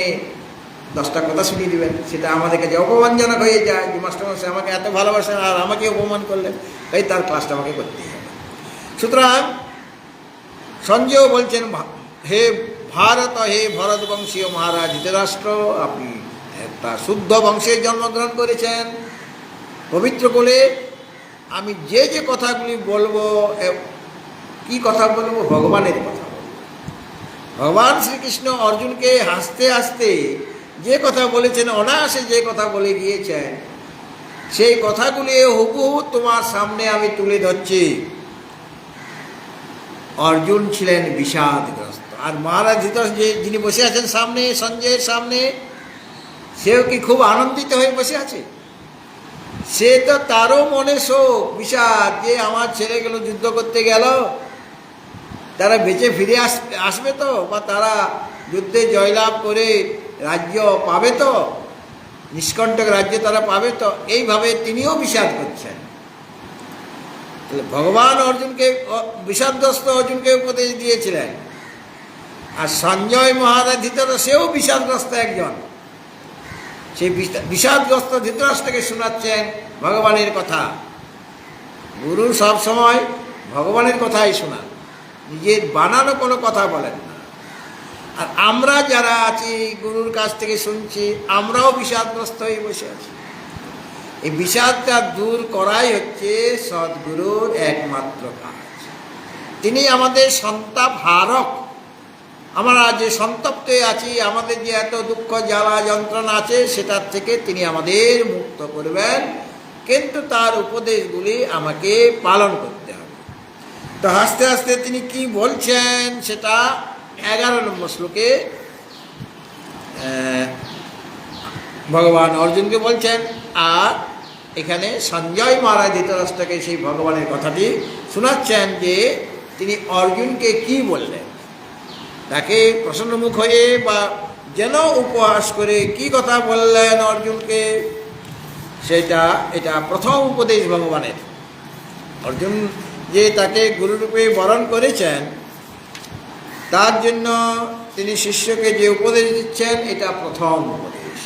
10টা কথা শুনিয়ে দেবেন। সেটা আমাদের কাছে অপমানজনক হয়ে যায়, যে মাস্টারমশাই আমাকে এত ভালোবাসেন আর আমাকে অপমান করলেন, তাই তার ক্লাসটা আমাকে করতেই হবে। সুতরাং সঞ্জয় বলছেন, হে ভারত, হে ভরত বংশীয় মহারাজ ধৃতরাষ্ট্র, আপনি একটা শুদ্ধ বংশে জন্মগ্রহণ করেছেন, পবিত্র কোলে। আমি যে যে কথাগুলি বলবো, কি কথা বলবো? ভগবানের কথা বলবো। ভগবান শ্রীকৃষ্ণ অর্জুনকে হাসতে হাসতে যে কথা বলেছেন, অনায়াসে যে কথা বলে গিয়েছেন, সেই কথাগুলি হুবহু তোমার সামনে আমি তুলে ধরছি। অর্জুন ছিলেন বিষাদগ্রস্ত, আর মহারাজ ধৃতরাষ্ট্র যিনি বসে আছেন সামনে, সঞ্জয়ের সামনে, সেও কি খুব আনন্দিত হয়ে বসে আছে? সে তো, তারও মনে শোক বিষাদ, যে আমার ছেলেগুলো যুদ্ধ করতে গেল, তারা বেঁচে ফিরে আসবে তো, বা তারা যুদ্ধে জয়লাভ করে রাজ্য পাবে তো, নিষ্কণ্টক রাজ্য তারা পাবে তো, এইভাবে তিনিও বিষাদ করছেন। ভগবান অর্জুনকে, বিষাদগ্রস্ত অর্জুনকে উপদেশ দিয়েছিলেন। আর সঞ্জয় মহারাজ ধৃতরাষ্ট্র, সেও বিষাদগ্রস্ত একজন। সেই বিষাদগ্রস্ত ধৃতরাষ্ট্রকে শোনাচ্ছেন ভগবানের কথা। গুরু সব সময় ভগবানের কথাই শোনান, নিজের বানানো কোনো কথা বলেন না। আর আমরা যারা আছি গুরুর কাছ থেকে শুনছি, আমরাও বিষাদগ্রস্ত হয়ে বসে আছি। এই বিষাদটা দূর করাই হচ্ছে সদ্গুরুর একমাত্র কাজ। তিনি আমাদের সন্তাপ হারক। আমরা যে সন্তপ্ত আছি, আমাদের যে এত দুঃখ জ্বালা যন্ত্রণা আছে, সেটার থেকে তিনি আমাদের মুক্ত করবেন, কিন্তু তার উপদেশগুলি আমাকে পালন করতে হবে। তো আস্তে আস্তে তিনি কি বলছেন সেটা 11 নম্বর শ্লোকে ভগবান অর্জুনকে বলছেন, আর এখানে সঞ্জয় মহারাজ ধৃতরাষ্ট্রকে সেই ভগবানের কথাটি শোনাচ্ছেন যে তিনি অর্জুনকে কি বললেন, তাকে প্রসন্নমুখ হয়ে বা যেন উপহাস করে কি কথা বললেন অর্জুনকে, এটা প্রথম উপদেশ ভগবানের। অর্জুন যে তাকে গুরুরূপে বরণ করেছেন, তার জন্য তিনি শিষ্যকে যে উপদেশ দিচ্ছেন, এটা প্রথম উপদেশ।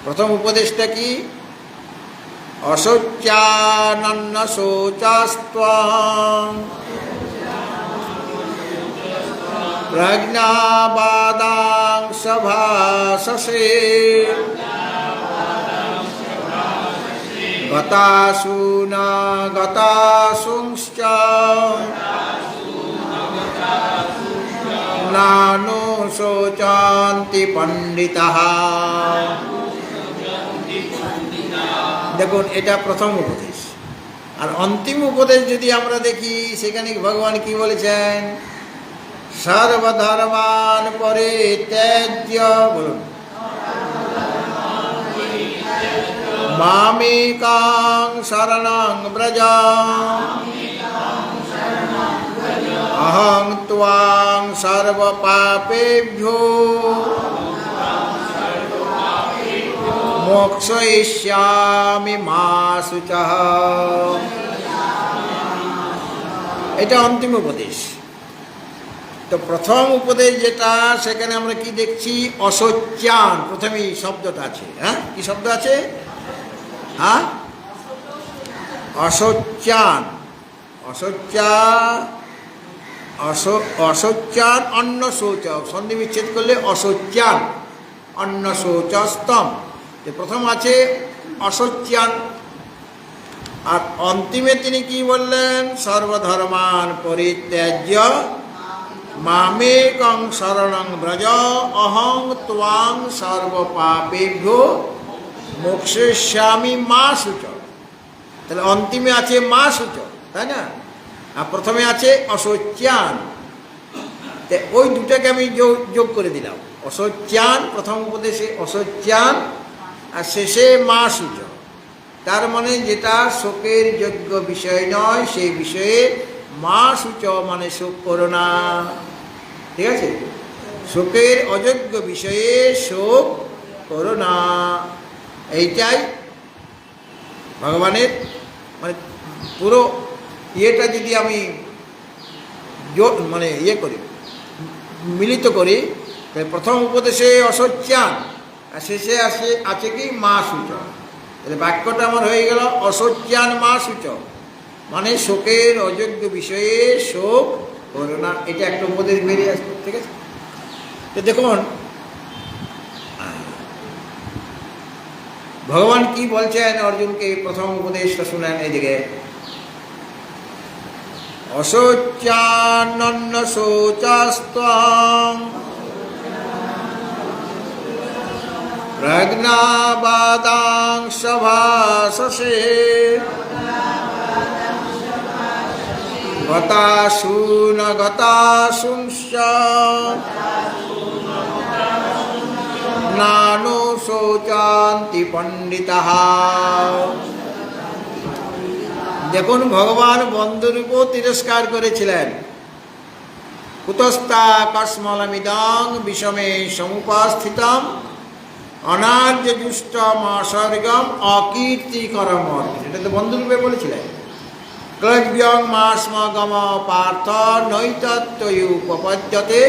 প্রথম উপদেশটা কি? অশৌচানন্য শৌচাস্ত্বং প্রজ্ঞাবাদাং সভাসসে গতাসু ন গতাসুংশ্চ নানো শোচন্তি পণ্ডিতাঃ। দেখুন, এটা প্রথম উপদেশ। আর অন্তিম উপদেশ যদি আমরা দেখি, সেখানে ভগবান কি বলেছেন? সর্বধর্মান পরিত্যাজ্য, বলুন, মামেকাং শরণং ব্রজ অহং ত্বাং সর্বপাপেভ্যো মোক্ষয়িষ্যামি মা শুচঃ। এটা অন্তিম উপদেশ। তো প্রথম উপদেশ যেটা, সেখানে আমরা কি দেখছি? অশৌচান, প্রথমেই শব্দটা আছে। হ্যাঁ, কি শব্দ আছে? হ্যাঁ, অশৌচান। অশৌচান অন্ন শৌচ, সন্ধি বিচ্ছেদ করলে অশৌচান অন্ন শৌচস্তম। প্রথম আছে অশৌচান, আর অন্তিমে তিনি কি বললেন? সর্বধর্মান পরিত্যাজ্য মামেকং শরণং ব্রজ অহং ত্বাং সর্বপাপেভ্যো মোক্ষয়িষ্যামি মা শুচঃ। তাহলে অন্তিমে আছে মা শুচঃ, তাই না? আর প্রথমে আছে অশৌচান। ওই দুটাকে আমি যোগ করে দিলাম। অশৌচান, প্রথম উপদেশে অশৌচান, আর শেষে মা শুচঃ। তার মানে যেটা শোকের যোগ্য বিষয় নয়, সেই বিষয়ে মা শুচঃ মানে শোক করো না। ঠিক আছে? শোকের অযোগ্য বিষয়ে শোক করো না, এইটাই ভগবানের মানে পুরো ইয়েটা যদি আমি মানে করি, মিলিত করি, তাই প্রথম উপদেশে অশৌচান, আর শেষে আছে কি? মা শুচঃ। তাহলে বাক্যটা আমার হয়ে গেল অশৌচান মা শুচঃ, মানে শোকের অযোগ্য বিষয়ে শোক করো না। এটা একটা উপদেশ বেরিয়ে আসবে। ঠিক আছে? তো দেখুন ভগবান কি বলছেন অর্জুনকে, প্রথম উপদেশটা শুনেন এইদিকে। অশৌচানন্য শৌচাস্ত্বং প্রজ্ঞাবাদাং সভাসসে গতাসু ন গতাসুংশ্চ নানো শৌচান্তি পণ্ডিতাঃ। দেখুন, ভগবান বন্ধুরূপ তিরস্কার করেছিলেন। কুতস্থা কস্মলমিদং বিষমে সমুপস্থিতম অনার্য দুষ্টম অসর্গম অকীর্তিকরম। এটা তো বন্ধুরূপে বলেছিলেন। ক্লব্যং মাস্মগম পার্থ নৈতত্ত্বয়ুপপদ্যতে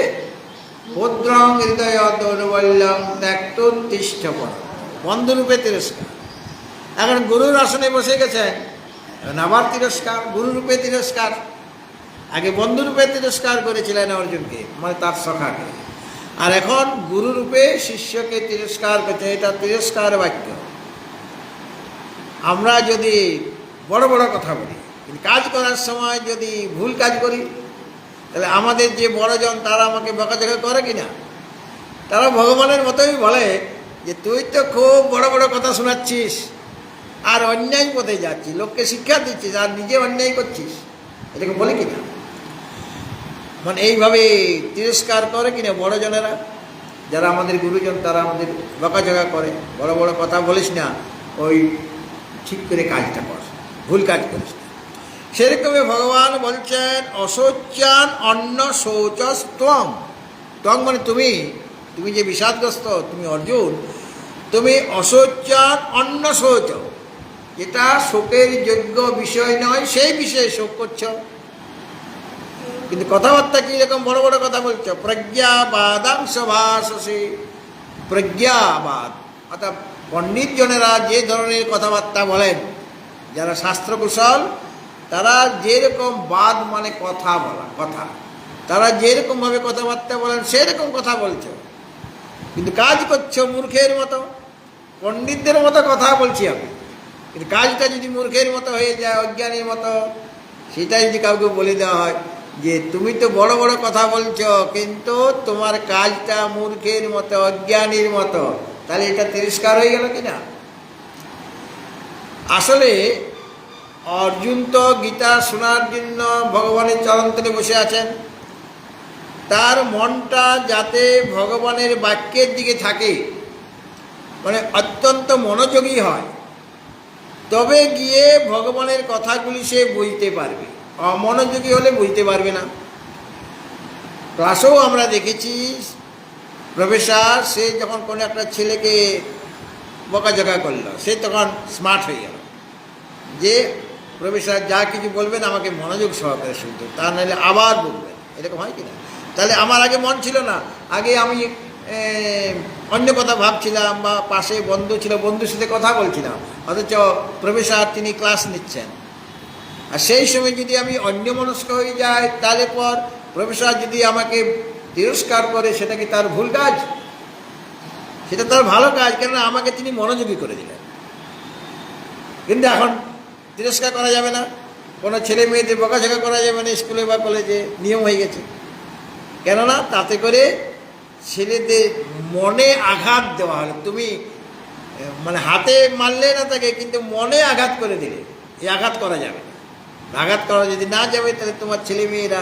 ভদ্রং হৃদয় দৌর্বল্যং ত্যক্তুন তিষ্ঠপর। বন্ধুরূপে তিরস্কার। এখন গুরুর আসনে বসে গেছেন, আবার তিরস্কার, গুরুরূপে তিরস্কার। আগে বন্ধুরূপে তিরস্কার করেছিলেন অর্জুনকে, মানে তার সখাকে, আর এখন গুরুরূপে শিষ্যকে তিরস্কার করছে। এটা তিরস্কার বাক্য। আমরা যদি বড় বড় কথা বলি, কাজ করার সময় যদি ভুল কাজ করি, তাহলে আমাদের যে বড়জন তারা আমাকে বকাঝকা করে কিনা? তারা ভগবানের মতোই বলে যে তুই তো খুব বড় বড় কথা শোনাচ্ছিস, আর অন্যায় পথে যাচ্ছিস, লোককে শিক্ষা দিচ্ছিস, আর নিজে অন্যায় করছিস। এটাকে বলে কিনা? মানে এইভাবে তিরস্কার করে কিনা বড়জনেরা, যারা আমাদের গুরুজন, তারা আমাদের বকাঝকা করে, বড় বড় কথা বলিস না, ওই ঠিক করে কাজটা কর, ভুল কাজ করিস না। সেরকমই ভগবান বলছেন অশৌচান অন্ন শৌচস্তম। ত্বং মানে তুমি, তুমি যে বিষাদগ্রস্ত, তুমি অর্জুন, তুমি অশৌচান অন্ন শৌচ, যেটা শোকের যোগ্য বিষয় নয় সেই বিষয়ে শোক করছ। কিন্তু কথাবার্তা কি রকম বড় বড় কথা বলছো, প্রজ্ঞাবাদাংশ ভাষসে। প্রজ্ঞাবাদ অর্থাৎ পণ্ডিত জনেরা যে ধরনের কথাবার্তা বলেন, যারা শাস্ত্রকুশল, তারা যেরকম বাদ মানে কথা বলা, কথা, তারা যেরকমভাবে কথাবার্তা বলেন সেরকম কথা বলছো, কিন্তু কাজ করছো মূর্খের মতো। পণ্ডিতদের মতো কথা বলছি আমি, কিন্তু কাজটা যদি মূর্খের মতো হয়ে যায়, অজ্ঞানীর মতো, সেটা যদি কাউকে বলে দেওয়া হয় যে তুমি তো বড় বড় কথা বলছো কিন্তু তোমার কাজটা মূর্খের মতো, অজ্ঞানীর মতো, তাহলে এটা তিরস্কার হয়ে গেল কিনা? আসলে অর্জুন তো গীতা শোনার জন্য ভগবানের চরণতলে বসে আছেন। তার মনটা যাতে ভগবানের বাক্যের দিকে থাকে, মানে অত্যন্ত মনোযোগী হয়, তবে গিয়ে ভগবানের কথাগুলি সে বুঝতে পারবে। অমনোযোগী হলে বুঝতে পারবে না। ক্লাসেও আমরা দেখেছি প্রফেসর সে যখন কোনো একটা ছেলেকে বকাঝকা করলো, সে তখন স্মার্ট হয়ে গেল যে প্রফেসর যা কিছু বলবেন আমাকে মনোযোগ সহকারে শুনতে, তা নাহলে আবার বলবেন। এরকম হয় কিনা? তাহলে আমার আগে মন ছিল না, আগে আমি অন্য কথা ভাবছিলাম, বা পাশে বন্ধু ছিল, বন্ধুর সাথে কথা বলছিলাম, অথচ প্রফেসর তিনি ক্লাস নিচ্ছেন। আর সেই সময় যদি আমি অন্যমনস্ক হয়ে যাই, তাহলে পর প্রফেসর যদি আমাকে তিরস্কার করে, সেটা কি তার ভুল কাজ? সেটা তার ভালো কাজ, কেননা আমাকে তিনি মনোযোগী করে দিলেন। কিন্তু এখন তিরস্কার করা যাবে না, কোনো ছেলে মেয়েদের বকাঝকা করা যাবে না স্কুলে বা কলেজে, নিয়ম হয়ে গেছে। কেননা তাতে করে ছেলেদের মনে আঘাত দেওয়া হলো। তুমি মানে হাতে মারলে না তাকে, কিন্তু মনে আঘাত করে দিলে, এই আঘাত করা যাবে না। আঘাত করা যদি না যাবে, তাহলে তোমার ছেলে মেয়েরা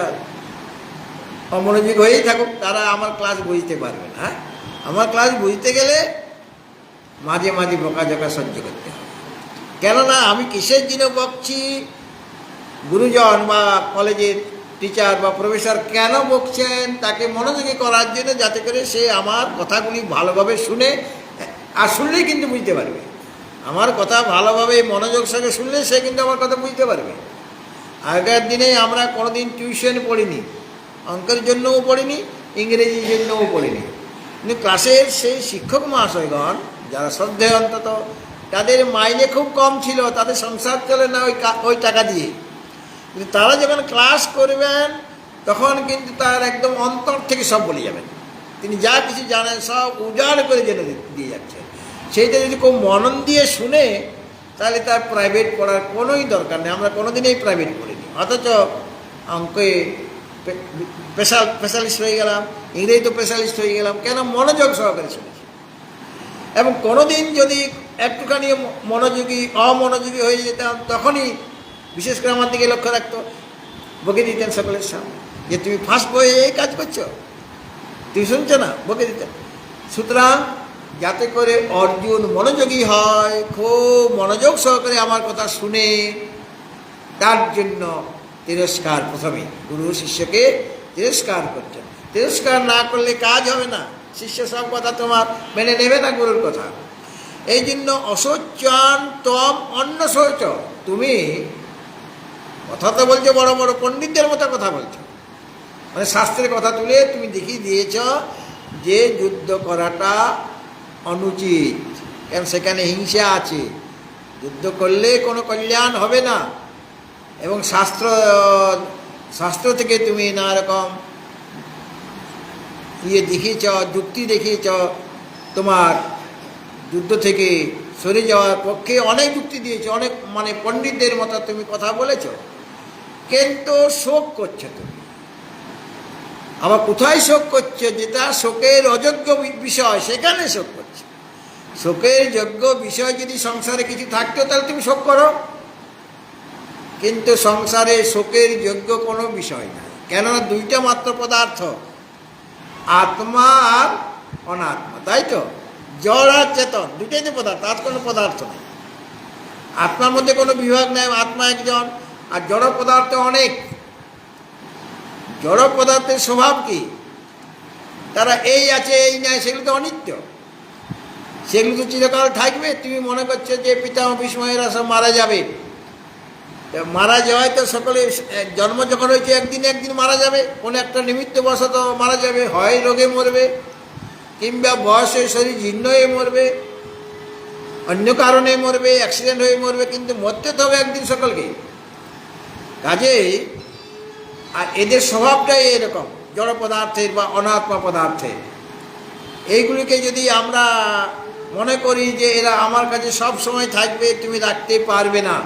অমনোযোগী হয়েই থাকুক, তারা আমার ক্লাস বুঝতে পারবে না। আমার ক্লাস বুঝতে গেলে মাঝে মাঝে বকাঝকা সহ্য করতে হবে। কেননা আমি কিসের জন্য বকছি, গুরুজন বা কলেজের টিচার বা প্রফেসর কেন বকছেন, তাকে মনোযোগী করার জন্য, যাতে করে সে আমার কথাগুলি ভালোভাবে শুনে, আর শুনলেই কিন্তু বুঝতে পারবে। আমার কথা ভালোভাবে মনোযোগ সঙ্গে শুনলে সে কিন্তু আমার কথা বুঝতে পারবে। আগের দিনে আমরা কোনোদিন টিউশন পড়িনি, অঙ্কের জন্যও পড়িনি, ইংরেজির জন্যও পড়িনি, কিন্তু ক্লাসের সেই শিক্ষক মহাশয়গণ যারা শ্রদ্ধেয়, অন্তত তাদের মাইনে খুব কম ছিল, তাদের সংসার চলে না ওই টাকা দিয়ে। কিন্তু তারা যখন ক্লাস করবেন তখন কিন্তু তার একদম অন্তর থেকে সব বলে যাবেন। তিনি যা কিছু জানেন সব উজাড় করে জেনে দিয়ে যাচ্ছেন। সেইটা যদি খুব মনন দিয়ে শুনে, তাহলে তার প্রাইভেট পড়ার কোনোই দরকার নেই। আমরা কোনোদিনই প্রাইভেট পড়িনি, অথচ অঙ্কে স্পেশালিস্ট হয়ে গেলাম, ইংরেজি তো স্পেশালিস্ট হয়ে গেলাম। কেন? মনোযোগ সহকারে শুনেছি। এবং কোনোদিন যদি একটুখানি অমনোযোগী হয়ে যেতাম, তখনই বিশেষ করে আমার দিকে লক্ষ্য রাখতো, বকে দিতেন সকলের সামনে যে তুমি ফার্স্ট বয়ে এই কাজ করছো, তুমি শুনছো না, বকে দিতেন। সুতরাং যাতে করে অর্জুন মনোযোগী হয়, খুব মনোযোগ সহকারে আমার কথা শুনে, তার জন্য তিরস্কার, প্রথমে গুরু শিষ্যকে তিরস্কার করছেন। তিরস্কার না করলে কাজ হবে না, শিষ্য সব কথা তোমার মেনে নেবে না, গুরুর কথা। এই জন্য অশৌচান তম অন্ন শৌচ, তুমি কথা তো বলছো বড় বড় পণ্ডিতদের মতো কথা বলছো, মানে শাস্ত্রের কথা তুলে তুমি দেখিয়ে দিয়েছ যে যুদ্ধ করাটা অনুচিত, কারণ সেখানে হিংসা আছে, যুদ্ধ করলে কোনো কল্যাণ হবে না। এবং শাস্ত্র থেকে তুমি নানা রকম দেখিয়েছ, যুক্তি দেখিয়েছ, তোমার যুদ্ধ থেকে সরে যাওয়ার পক্ষে অনেক যুক্তি দিয়েছ, অনেক মানে পণ্ডিতদের মতো তুমি কথা বলেছ, কিন্তু শোক করছো তুমি। আবার কোথায় শোক করছো? যেটা শোকের অযোগ্য বিষয়, সেখানে শোক করছো। শোকের যোগ্য বিষয় যদি সংসারে কিছু থাকতো, তাহলে তুমি শোক করো, কিন্তু সংসারে শোকের যোগ্য কোনো বিষয় নাই। কেননা দুইটা মাত্র পদার্থ, আত্মা আর অনাত্মা, তাই তো? জড় আর চেতন, দুইটাই তো পদার্থ, আর কোনো পদার্থ নেই। আত্মার মধ্যে কোনো বিভাগ নেই, আত্মা একজন, আর জড় পদার্থ অনেক। জড় পদার্থের স্বভাব কি? তারা এই আছে এই নাই, সেগুলো তো অনিত্য, সেগুলো তো চিরকাল থাকবে। তুমি মনে করছো যে পিতামহ ভীষ্মেরা সব মারা যাবে, মারা যাওয়ায় তো সকলে জন্ম যখন হয়েছে একদিন একদিন মারা যাবে, কোনো একটা নিমিত্তবশত মারা যাবে, হয় রোগে মরবে কিংবা বয়সে শরীর জীর্ণ হয়ে মরবে, অন্য কারণে মরবে, অ্যাক্সিডেন্ট হয়ে মরবে, কিন্তু মরতে তো হবে একদিন সকলকে। কাজেই আর এদের স্বভাবটাই এরকম, জড় পদার্থের বা অনাত্মা পদার্থের। এইগুলিকে যদি আমরা মনে করি যে এরা আমার কাছে সব সময় থাকবে, তুমি রাখতে পারবে না,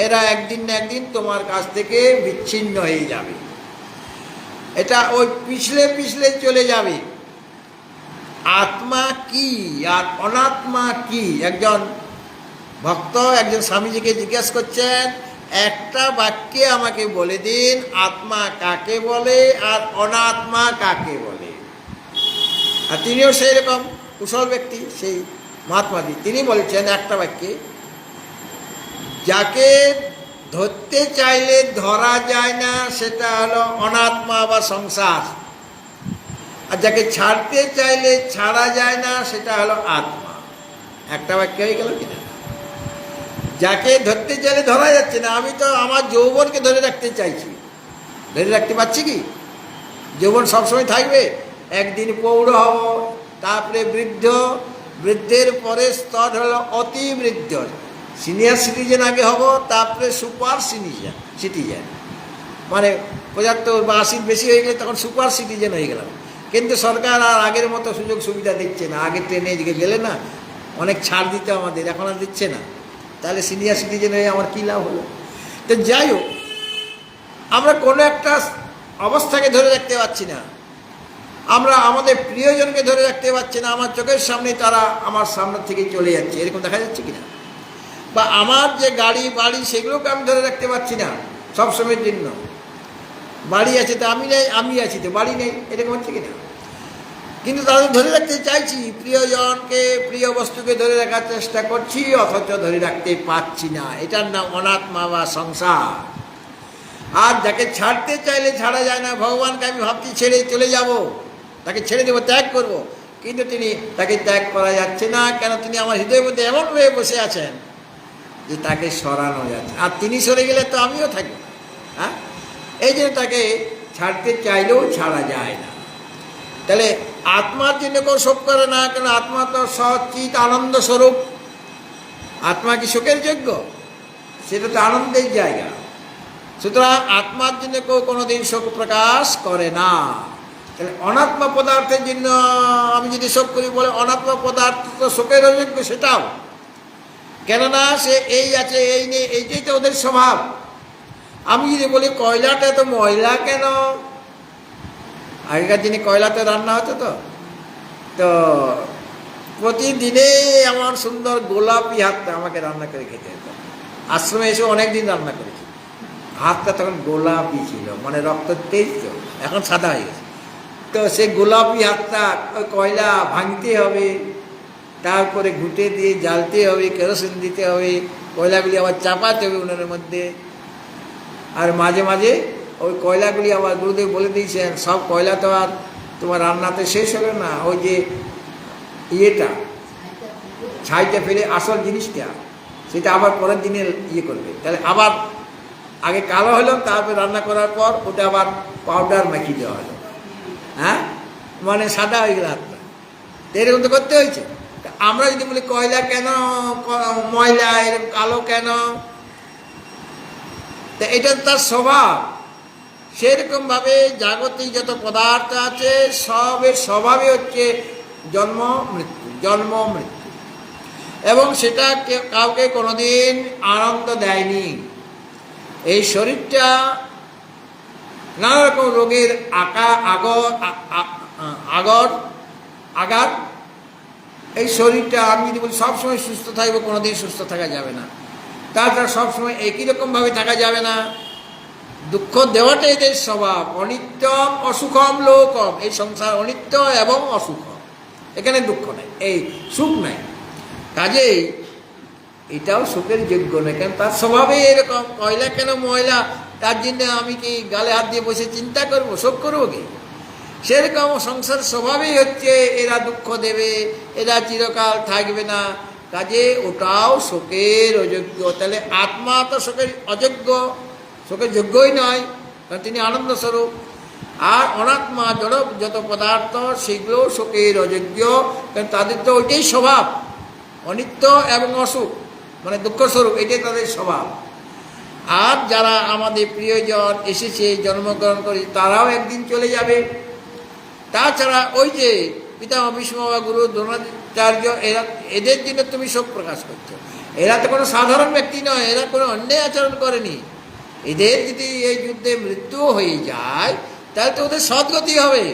এরা একদিন না একদিন তোমার কাছ থেকে বিচ্ছিন্ন হয়ে যাবে, এটা ওই পিছলে পিছলে চলে যাবে। আত্মা কি আর অনাত্মা কি? একজন ভক্ত একজন স্বামীজিকে জিজ্ঞেস করছেন, একটা বাক্যে আমাকে বলে দিন আত্মা কাকে বলে আর অনাত্মা কাকে বলে। আর তিনিও সেই রকম কুশল ব্যক্তি, সেই মহাত্মাজি, তিনি বলছেন একটা বাক্যে, যাকে ধরতে চাইলে ধরা যায় না সেটা হলো অনাত্মা বা সংসার, আর যাকে ছাড়তে চাইলে ছাড়া যায় না সেটা হলো আত্মা। একটা বাক্য হয়ে গেল কিনা? যাকে ধরতে চাইলে ধরা যাচ্ছে না, আমি তো আমার যৌবনকে ধরে রাখতে চাইছি, ধরে রাখতে পারছি কি? যৌবন সবসময় থাকবে, একদিন প্রৌঢ় হব, তারপরে বৃদ্ধ, বৃদ্ধের পরে স্তর হলো অতি বৃদ্ধ, সিনিয়র সিটিজেন আগে হব, তারপরে সুপার সিটিজেন, মানে 75 বা 80 বেশি হয়ে গেলে তখন সুপার সিটিজেন হয়ে গেলাম। কিন্তু সরকার আর আগের মতো সুযোগ সুবিধা দিচ্ছে না। আগে ট্রেনে গেলে না অনেক ছাড় দিতে আমাদের, এখন আর দিচ্ছে না। তাহলে সিনিয়র সিটিজেন হয়ে আমার কী লাভ হলো? তো যাই হোক, আমরা কোনো একটা অবস্থাকে ধরে রাখতে পারছি না, আমরা আমাদের প্রিয়জনকে ধরে রাখতে পারছি না, আমার চোখের সামনে তারা আমার সামনে থেকে চলে যাচ্ছে, এরকম দেখা যাচ্ছে কিনা? বা আমার যে গাড়ি বাড়ি সেগুলোকে আমি ধরে রাখতে পারছি না সবসময়ের জন্য। বাড়ি আছে তো আমি নেই, আমি আছি তো বাড়ি নেই, এরকম হচ্ছে কিনা? কিন্তু তাদের ধরে রাখতে চাইছি, প্রিয়জনকে প্রিয় বস্তুকে ধরে রাখার চেষ্টা করছি, অথচ ধরে রাখতে পারছি না। এটার নাম অনাত্মা বা সংসার। আর যাকে ছাড়তে চাইলে ছাড়া যায় না, ভগবানকে আমি ভাবছি ছেড়ে চলে যাব, তাকে ছেড়ে দেবো, ত্যাগ করব, কিন্তু তাকে ত্যাগ করা যাচ্ছে না। কেন? তিনি আমার হৃদয়ের মধ্যে এমনভাবে বসে আছেন যে তাকে সরানো যাচ্ছে, আর তিনি সরে গেলে তো আমিও থাকি। হ্যাঁ, এই জন্য তাকে ছাড়তে চাইলেও ছাড়া যায় না। তাহলে আত্মার জন্য কেউ শোক করে না, কেন? আত্মা তো সচিত আনন্দ স্বরূপ। আত্মা কি শোকের যোগ্য? সেটা তো আনন্দের জায়গা। সুতরাং আত্মার জন্য কেউ কোনোদিন শোক প্রকাশ করে না। তাহলে অনাত্মা পদার্থের জন্য আমি যদি শোক করি, বলে অনাত্মা পদার্থ তো শোকের অযোগ্য, সেটাও। কেননা সে এই আছে এই নেই, এইটাই তো ওদের স্বভাব। আমি যদি বলি কয়লাটা এত ময়লা কেন, আগেকার দিনে কয়লাতে রান্না হতো, তো প্রতিদিনে আমার সুন্দর গোলাপি হাতটা আমাকে রান্না করে খেতে হতো। আশ্রমে এসে অনেক দিন রান্না করেছি, হাতটা তখন গোলাপি ছিল, মানে রক্ত তেজ, তো এখন সাদা হয়ে গেছে। তো সে গোলাপি হাতটা ওই কয়লা ভাঙতে হবে, তারপরে ঘুঁটে দিয়ে জ্বালতে হবে, কেরোসিন দিতে হবে, কয়লাগুলি আবার চাপাতে হবে উনুনের মধ্যে। আর মাঝে মাঝে ওই কয়লাগুলি আবার গুরুদেব বলে দিয়েছেন, সব কয়লা তো আর তোমার রান্নাতে শেষ হলো না, ওই যে ইয়েটা ছাইটা ফেলে আসল জিনিসটা সেটা আবার পরের দিনে করবে। তাহলে আবার আগে কালো হলো, তারপরে রান্না করার পর ওটা আবার পাউডার মাখিয়ে দেওয়া হলো। হ্যাঁ, মানে সাদা হয়ে গেল হাতটা। এরকম তো করতে হয়েছে। আমরা যদি বলি কয়লা কেন ময়লা, এরকম কালো কেন, তা এটা তার স্বভাব। সেরকমভাবে জাগতিক যত পদার্থ আছে সবের স্বভাবই হচ্ছে জন্ম মৃত্যু, জন্ম মৃত্যু, এবং সেটা কাউকে কোনোদিন আনন্দ দেয়নি। এই শরীরটা নানা রকম রোগের আঘাত। এই শরীরটা আমি যদি বলি সবসময় সুস্থ থাকবো, কোনোদিন সুস্থ থাকা যাবে না। তাছাড়া সবসময় একই রকমভাবে থাকা যাবে না। দুঃখ দেওয়াটাই এদের স্বভাব। অনিত্যম অসুখম লোকম, এই সংসার অনিত্য এবং অসুখ, এখানে দুঃখ নাই, এই সুখ নাই। কাজেই এটাও শোকের যোগ্য নয়, কেন তার স্বভাবেই এরকম। কয়লা কেন ময়লা, তার জন্য আমি কি গালে হাত দিয়ে বসে চিন্তা করব, শোক করবো কি? সেরকম সংসার স্বভাবেই হচ্ছে এরা দুঃখ দেবে, এরা চিরকাল থাকবে না, কাজে ওটাও শোকের অযোগ্য। তাহলে আত্মা তো শোকের অযোগ্য, শোকের যোগ্যই নয়, কারণ তিনি আনন্দ স্বরূপ। আর অনাত্মা জড় যত পদার্থ সেগুলো শোকের অযোগ্য, কারণ তাদের তো ওইটাই স্বভাব, অনিত্য এবং অসুখ মানে দুঃখ স্বরূপ, এটাই তাদের স্বভাব। আর যারা আমাদের প্রিয়জন এসেছে জন্মগ্রহণ করে তারাও একদিন চলে যাবে। তাছাড়া ওই যে পিতামহ ভীষ্ম বা গুরু দ্রোণাচার্য, এরা এদের জন্য তুমি শোক প্রকাশ করছো। এরা তো কোনো সাধারণ ব্যক্তি নয়, এরা কোনো অন্যায় আচরণ করেনি। এদের যদি এই যুদ্ধে মৃত্যু হয়ে যায় তাহলে তো ওদের সদ্গতি হবে।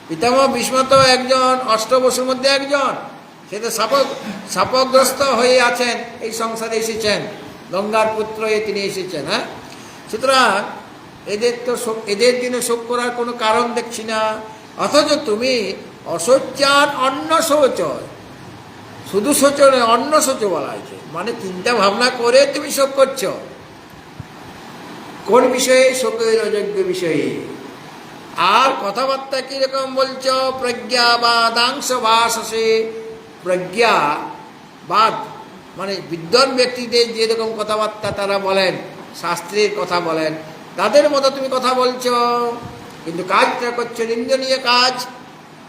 পিতামহ ভীষ্ম তো একজন অষ্টবসুর মধ্যে একজন, সে তো শাপগ্রস্ত হয়ে আছেন, এই সংসারে এসেছেন, গঙ্গার পুত্র হয়ে তিনি এসেছেন। হ্যাঁ, সুতরাং এদের তো এদের জন্য শোক করার কোনো কারণ দেখছি না। অথচ তুমি অশৌচান অন্ন শৌচ, শুধু শৌচ নয় অন্ন শৌচ বলা হয়েছে, মানে চিন্তা ভাবনা করে তুমি শোক করছো। কোন বিষয়ে? শোকের অযোগ্য বিষয়ে। আর কথাবার্তা কিরকম বলছ? প্রজ্ঞাবাদাংশ ভাষসে, প্রজ্ঞাবাদ মানে বিদ্বান ব্যক্তিদের যেরকম কথাবার্তা তারা বলেন, শাস্ত্রের কথা বলেন, তাদের মতো তুমি কথা বলছ, কিন্তু কাজটা করছো নিন্দনীয় কাজ,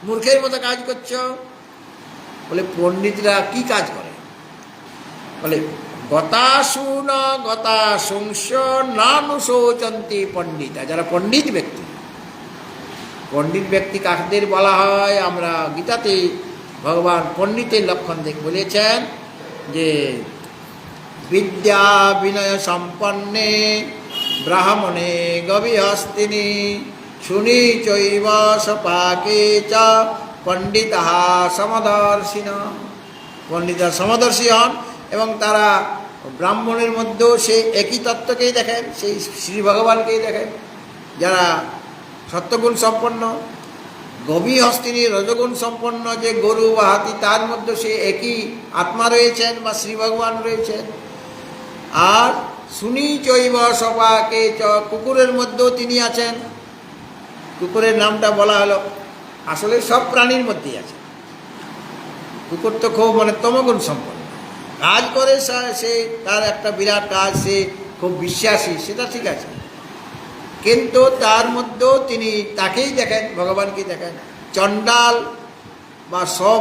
মূর্খের মতো কাজ করছো। বলে পণ্ডিতরা কি কাজ করে? বলে গতাসুন গতাসংস নানুশোচন্তি পণ্ডিতা। যারা পণ্ডিত ব্যক্তি, পণ্ডিত ব্যক্তি কাদের বলা হয়? আমরা গীতাতে ভগবান পণ্ডিতের লক্ষণ বলেছেন যে বিদ্যা বিনয় সম্পন্নে ব্রাহ্মণে গভীহস্তিনি শুনি চৈব সপাকে চ পণ্ডিতা সমদর্শিন। পণ্ডিতা সমদর্শী হন এবং তারা ব্রাহ্মণের মধ্যেও সে একই তত্ত্বকেই দেখেন, সেই শ্রী ভগবানকেই দেখেন, যারা সত্যগুণ সম্পন্ন। গভীহস্তিনী রজগুণ সম্পন্ন যে গরু বা হাতি, তার মধ্যে সে একই আত্মা রয়েছেন বা শ্রী ভগবান রয়েছেন। আর শুনি চৈব সপাকে চ, কুকুরের মধ্যেও তিনি আছেন। কুকুরের নামটা বলা হলো, আসলে সব প্রাণীর মধ্যেই আছে। কুকুর তো খুব মানে তমগুণ সম্পন্ন, কাজ করে সে, তার একটা বিরাট কাজ, সে খুব বিশ্বাসী, সেটা ঠিক আছে, কিন্তু তার মধ্যেও তিনি তাকেই দেখেন, ভগবানকে দেখেন। চণ্ডাল বা সব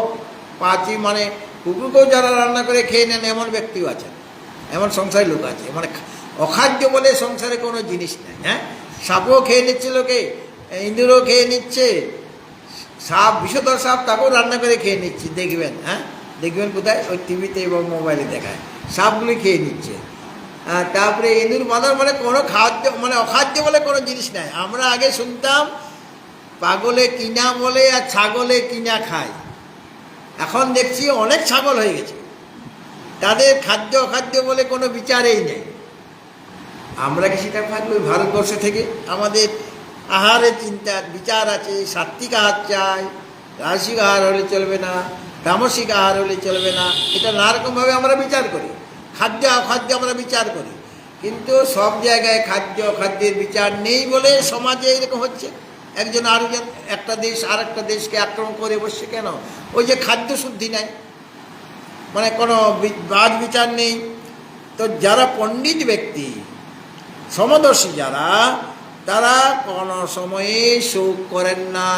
পাঁচি মানে কুকুরকেও যারা রান্না করে খেয়ে নেন এমন ব্যক্তিও আছেন, এমন সংসারে লোক আছে। মানে অখাদ্য বলে সংসারে কোনো জিনিস নেই। হ্যাঁ, সাপও খেয়ে নিচ্ছে লোকে, ইঁদুরও খেয়ে নিচ্ছে, সাপ বিষধর সাপ তাকেও রান্না করে খেয়ে নিচ্ছে, দেখবেন। হ্যাঁ, দেখবেন কোথায়? ওই টিভিতে এবং মোবাইলে দেখায়, সাপগুলি খেয়ে নিচ্ছে। তারপরে ইঁদুর বাঁদর মানে কোনো খাদ্য মানে অখাদ্য বলে কোনো জিনিস নাই। আমরা আগে শুনতাম পাগলে কিনা বলে আর ছাগলে কিনা খায়, এখন দেখছি অনেক ছাগল হয়ে গেছে, তাদের খাদ্য অখাদ্য বলে কোনো বিচারেই নেই। আমরা কি সেটা থাকবে? ভারতবর্ষ থেকে আমাদের আহারের চিন্তার বিচার আছে, সাত্বিক আহার চাই, রাজসিক আহার হলে চলবে না, তামসিক আহার হলে চলবে না, এটা নানারকমভাবে আমরা বিচার করি। খাদ্য অখাদ্য আমরা বিচার করি, কিন্তু সব জায়গায় খাদ্য অখাদ্যের বিচার নেই বলে সমাজে এরকম হচ্ছে। একজন আরেকজন, একটা দেশ আর একটা দেশকে আক্রমণ করে বসছে, কেন? ওই যে খাদ্য শুদ্ধি নাই, মানে কোনো বাদ বিচার নেই। তো যারা পণ্ডিত ব্যক্তি, সমদর্শী যারা, তারা কোনো সময়ে শোক করেন না।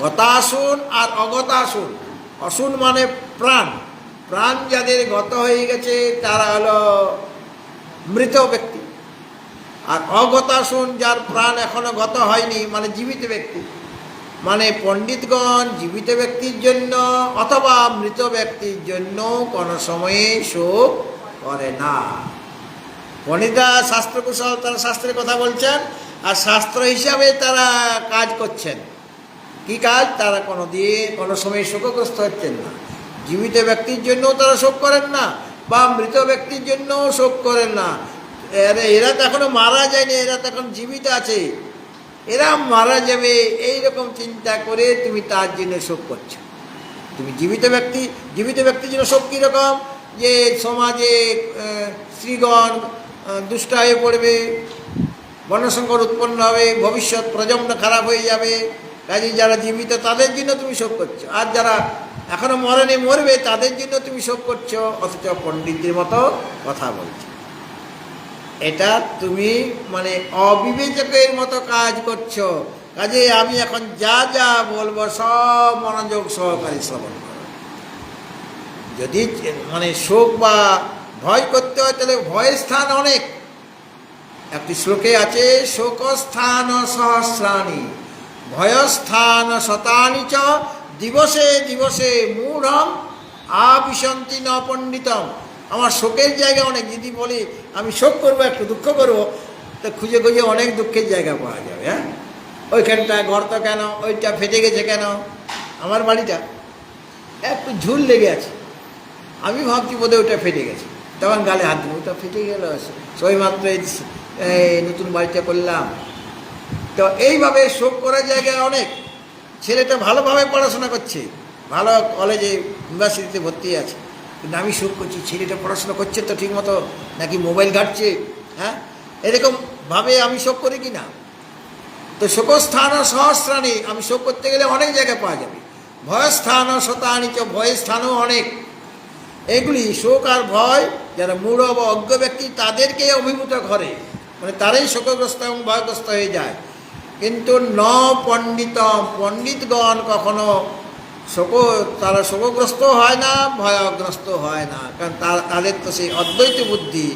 গতাসুন আর অগতাসুন, অসুন মানে প্রাণ, প্রাণ যাদের গত হয়ে গেছে তারা হলো মৃত ব্যক্তি। আর অগতাসুন যার প্রাণ এখনো গত হয়নি মানে জীবিত ব্যক্তি। মানে পণ্ডিতগণ জীবিত ব্যক্তির জন্য অথবা মৃত ব্যক্তির জন্য কোনো সময়ে শোক করে না। পণ্ডিতরা শাস্ত্রকুশল, তারা শাস্ত্রের কথা বলছেন আর শাস্ত্র হিসাবে তারা কাজ করছেন। কি কাজ? তারা কোনো সময় শোকগ্রস্ত হচ্ছেন না। জীবিত ব্যক্তির জন্যও তারা শোক করেন না বা মৃত ব্যক্তির জন্যও শোক করেন না। এরা তো এখনো মারা যায়নি, এরা তো এখন জীবিত আছে, এরা মারা যাবে এইরকম চিন্তা করে তুমি তার জন্য শোক করছো। তুমি জীবিত ব্যক্তির জন্য শোক কীরকম? যে সমাজে স্ত্রীগণ দুষ্ট হয়ে পড়বে, বর্ণসংকর উৎপন্ন হবে, ভবিষ্যৎ প্রজন্ম খারাপ হয়ে যাবে, কাজে যারা জীবিত তাদের জন্য তুমি শোক করছো, আর যারা এখনো মরেনি মরবে তাদের জন্য তুমি শোক করছো, অথচ পণ্ডিতদের মতো কথা বলছো। এটা তুমি মানে অবিবেচকের মতো কাজ করছো। কাজে আমি এখন যা যা বলবো সব মনোযোগ সহকারে শ্রবণ করো। যদি মানে শোক বা ভয় করতে হয় তাহলে ভয়ের স্থান অনেক। একটি শ্লোকে আছে, শোকস্থান সহস্রাণি ভয়স্থান শতানি চ দিবসে দিবসে মূঢ়ম আবিশন্তি ন পণ্ডিতম। আমার শোকের জায়গা অনেক। যদি বলি আমি শোক করবো, একটু দুঃখ করবো, তো খুঁজে খুঁজে অনেক দুঃখের জায়গা পাওয়া যাবে। হ্যাঁ, ওইখানটা গর্ত কেন, ওইটা ফেটে গেছে কেন, আমার বাড়িটা একটু ঝুল লেগে আছে, আমি ভাবছি বোধহয় ওটা ফেটে গেছে, তখন গালে হাত দিল, ওটা ফেটে গেল, সবেমাত্র এই নতুন বাড়িটা করলাম। তো এইভাবে শোক করার জায়গা অনেক। ছেলেটা ভালোভাবে পড়াশোনা করছে, ভালো কলেজে ইউনিভার্সিটিতে ভর্তি আছে, কিন্তু আমি শোক করছি ছেলেটা পড়াশোনা করছে তো ঠিক মতো, নাকি মোবাইল ঘাটছে। হ্যাঁ, এরকমভাবে আমি শোক করি কি না? তো শোকস্থান ও সহস্রাণী, আমি শোক করতে গেলে অনেক জায়গায় পাওয়া যাবে। ভয়স্থান ও শতানি চ, ভয়ের স্থানও অনেক। এগুলি শোক আর ভয় যারা মূঢ় বা অজ্ঞ ব্যক্তি তাদেরকে অভিভূত করে, মানে তারাই শোকগ্রস্ত এবং ভয়গ্রস্ত হয়ে যায়। কিন্তু ন পণ্ডিতম, পণ্ডিতগণ কখনো তারা শোকগ্রস্ত হয় না, ভয়গ্রস্ত হয় না, কারণ তাদের তো সেই অদ্বৈত বুদ্ধি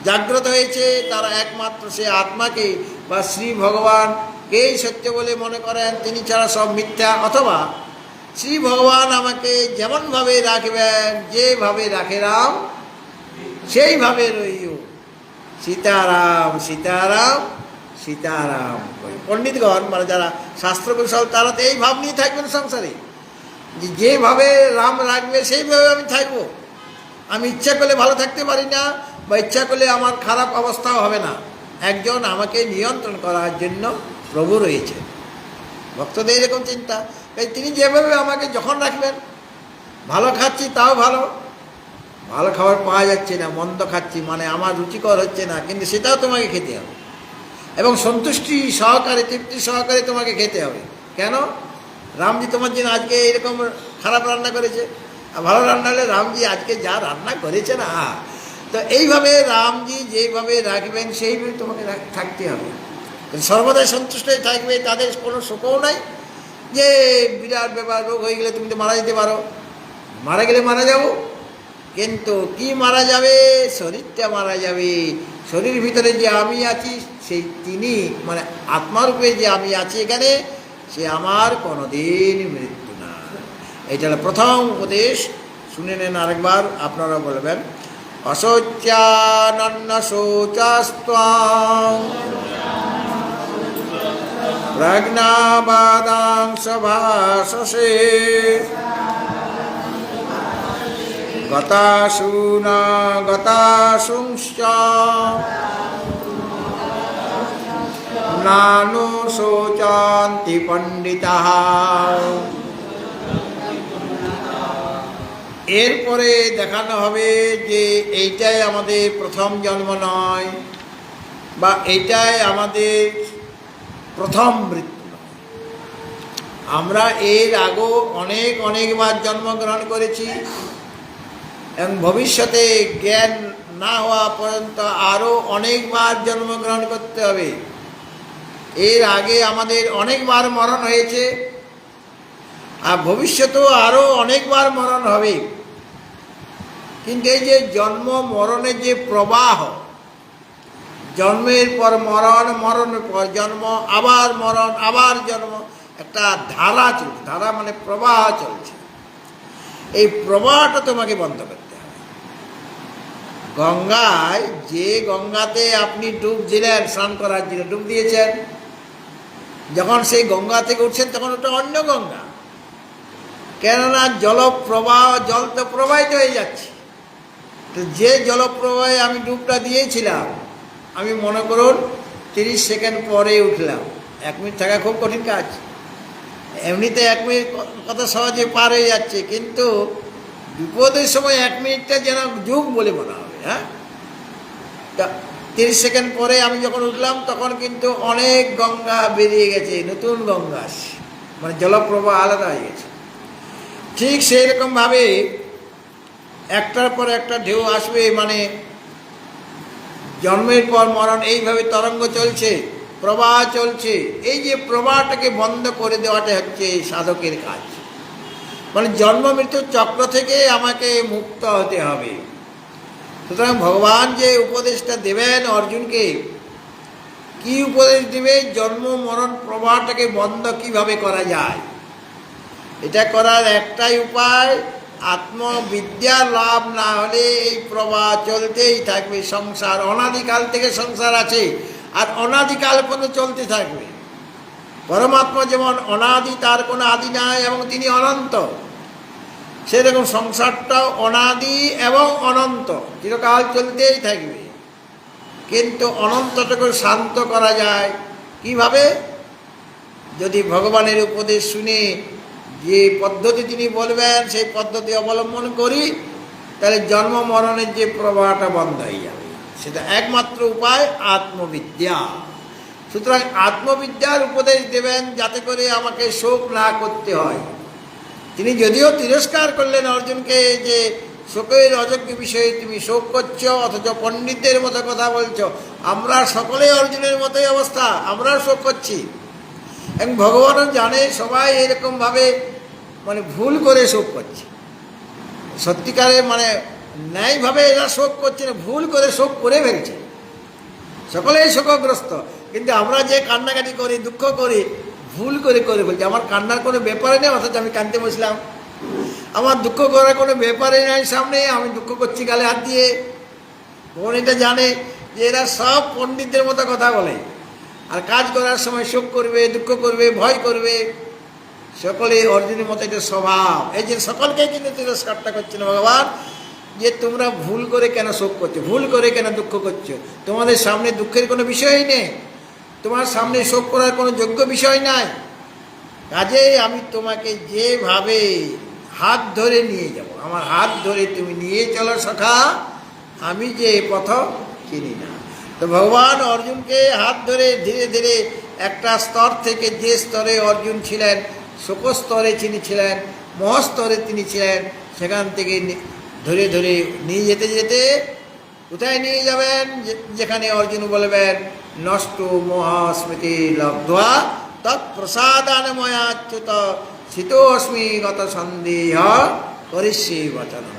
জাগ্রত হয়েছে। তারা একমাত্র সে আত্মাকে বা শ্রী ভগবানকেই সত্য বলে মনে করেন, তিনি ছাড়া সব মিথ্যা, অথবা শ্রী ভগবান আমাকে যেমনভাবে রাখবেন, যেভাবে রাখে রাম সেইভাবে রইও। সীতারাম সীতারাম সীতারাম। পণ্ডিতগণ মানে যারা শাস্ত্রকুশল তারা তো এই ভাব নিয়ে থাকবেন সংসারে, যে যেভাবে রাম রাখবে সেইভাবে আমি থাকবো। আমি ইচ্ছা করলে ভালো থাকতে পারি না, বা ইচ্ছা করলে আমার খারাপ অবস্থাও হবে না। একজন আমাকে নিয়ন্ত্রণ করার জন্য প্রভু রয়েছে। ভক্তদের এরকম চিন্তা, তিনি যেভাবে আমাকে যখন রাখবেন, ভালো খাচ্ছি তাও ভালো, ভালো খাবার পাওয়া যাচ্ছে না, মন্দ খাচ্ছি মানে আমার রুচিকর হচ্ছে না, কিন্তু সেটাও তোমাকে খেতে হবে, এবং সন্তুষ্টি সহকারে তৃপ্তি সহকারে তোমাকে খেতে হবে। কেন? রামজি তোমার জন্য আজকে এরকম খারাপ রান্না করেছে, আর ভালো রান্না হলে রামজি আজকে যা রান্না করেছে না, তো এইভাবে রামজি যেইভাবে রাখবেন সেইভাবে তোমাকে থাকতে হবে। সর্বদাই সন্তুষ্ট হয়ে থাকবে, তাদের কোনো শোকও নাই যে বিরাট ব্যাপার, রোগ হয়ে গেলে তুমি তো মারা যেতে পারো, মারা গেলে মারা যাবো, কিন্তু কি মারা যাবে? শরীরটা মারা যাবে। শরীর ভিতরে যে আমি আছি সেই তিনি মানে আত্মারূপে যে আমি আছি এখানে, সে আমার কোনোদিন মৃত্যু না। এটা হলো প্রথম উপদেশ। শুনে নেন আরেকবার, আপনারা বলবেন, অশৌচানন্য শৌচাস্ত্বাং প্রজ্ঞাবাদাংশ ভাষসে গতাসুনা গতাসুংশ্চ নানু শোচান্তি পণ্ডিতাঃ। এরপরে দেখানো হবে যে এইটাই আমাদের প্রথম জন্ম নয়, বা এইটাই আমাদের প্রথম মৃত্যু নয়। আমরা এর আগেও অনেকবার জন্মগ্রহণ করেছি, এবং ভবিষ্যতে জ্ঞান না হওয়া পর্যন্ত আরও অনেকবার জন্মগ্রহণ করতে হবে। এর আগে আমাদের অনেকবার মরণ হয়েছে, আর ভবিষ্যতেও আরও অনেকবার মরণ হবে। কিন্তু এই যে জন্ম মরণের যে প্রবাহ, জন্মের পর মরণ, মরণের পর জন্ম, আবার মরণ, আবার জন্ম, একটা ধারা চলছে। ধারা মানে প্রবাহ চলছে। এই প্রবাহটা তোমাকে বন্ধ করতে হবে। গঙ্গায়, যে গঙ্গাতে আপনি ডুব দিলেন স্নান করার জন্য, ডুব দিয়েছেন, যখন সেই গঙ্গা থেকে উঠছেন তখন ওটা অন্য গঙ্গা, কেননা জলপ্রবাহ, জল তো প্রবাহিত হয়ে যাচ্ছে। তো যে জলপ্রবাহে আমি ডুবটা দিয়েছিলাম, আমি মনে করুন 30 সেকেন্ড পরে উঠলাম। 1 মিনিট থাকা খুব কঠিন কাজ, এমনিতে 1 মিনিট কত সহজে পার হয়ে যাচ্ছে, কিন্তু বিপদের সময় 1 মিনিটটা যেন যুগ বলে মনে হবে। হ্যাঁ, 30 সেকেন্ড পরে আমি যখন উঠলাম তখন কিন্তু অনেক গঙ্গা বেরিয়ে গেছে, নতুন গঙ্গা আসছে, মানে জলপ্রবাহ আলাদা হয়ে গেছে। ঠিক সেই রকমভাবে একটার পর একটা ঢেউ আসবে, মানে জন্মের পর মরণ এইভাবে তরঙ্গ চলছে, প্রবাহ চলছে। এই যে প্রবাহটাকে বন্ধ করে দেওয়াটা হচ্ছে সাধকের কাজ। মানে জন্ম মৃত্যুর চক্র থেকে আমাকে মুক্ত হতে হবে। সুতরাং ভগবান যে উপদেশটা দেবেন অর্জুনকে, কি উপদেশ দেবে? জন্ম মরণ প্রবাহটাকে বন্ধ কিভাবে করা যায়। এটা করার একটাই উপায়, আত্মবিদ্যার লাভ না হলে এই প্রবাহ চলতেই থাকবে। সংসার অনাদিকাল থেকে সংসার আছে, আর অনাদিকাল পর্যন্ত চলতে থাকবে। পরমাত্মা যেমন অনাদি, তার কোনো আদি নাই এবং তিনি অনন্ত, সেরকম সংসারটাও অনাদি এবং অনন্ত, চিরকাল চলতেই থাকবে। কিন্তু অনন্তটাকে শান্ত করা যায় কিভাবে? যদি ভগবানের উপদেশ শুনে যে পদ্ধতি তিনি বলবেন সেই পদ্ধতি অবলম্বন করি, তাহলে জন্ম মরণের যে প্রবাহটা বন্ধ হয়ে যাবে। সেটা একমাত্র উপায় আত্মবিদ্যা। সুতরাং আত্মবিদ্যার উপদেশ দেবেন যাতে করে আমাকে শোক না করতে হয়। তিনি যদিও তিরস্কার করলেন অর্জুনকে, যে শোকের অযোগ্য বিষয়ে তুমি শোক করছো, অথচ পণ্ডিতদের মতো কথা বলছো। আমরা সকলে অর্জুনের মতোই অবস্থা, আমরাও শোক করছি। এবং ভগবানও জানে সবাই এরকমভাবে মানে ভুল করে শোক করছে। সত্যিকারে মানে ন্যায়ভাবে এরা শোক করছে না, ভুল করে শোক করে ফেলছে। সকলেই শোকগ্রস্ত, কিন্তু আমরা যে কান্নাকাটি করি, দুঃখ করি, ভুল করে করে ফেলছি। আমার কান্নার কোনো ব্যাপারে নেই, অথচ আমি কাঁদতে বসলাম। আমার দুঃখ করার কোনো ব্যাপারে নাই, সামনে আমি দুঃখ করছি গালে হাত দিয়ে। ভগবান এটা জানে যে এরা সব পণ্ডিতদের মতো কথা বলে, আর কাজ করার সময় শোক করবে, দুঃখ করবে, ভয় করবে। সকলে অর্জুনের মতো এটা স্বভাব। এই যে সকলকে কিন্তু তিরস্কারটা করছেন ভগবান, যে তোমরা ভুল করে কেন শোক করছো, ভুল করে কেন দুঃখ করছো। তোমাদের সামনে দুঃখের কোনো বিষয়ই নেই, তোমার সামনে শোক করার কোনো যোগ্য বিষয় নাই। কাজেই আমি তোমাকে যেভাবে হাত ধরে নিয়ে যাব, আমার হাত ধরে তুমি নিয়ে চলো সখা, আমি যে পথ চিনি না। তো ভগবান অর্জুনকে হাত ধরে ধীরে ধীরে একটা স্তর থেকে, যে স্তরে অর্জুন ছিলেন, শোক স্তরে তিনি ছিলেন, মহাস্তরে তিনি ছিলেন, সেখান থেকে ধরে ধরে নিয়ে যেতে যেতে কোথায় নিয়ে যাবেন? যেখানে অর্জুন বলবেন নষ্ট মহাস্মৃতি লব্ধ্বা তৎপ্রসাদানময়াচ্যুত শীতোস্মি গত সন্দেহ করিষ্যে বচনম।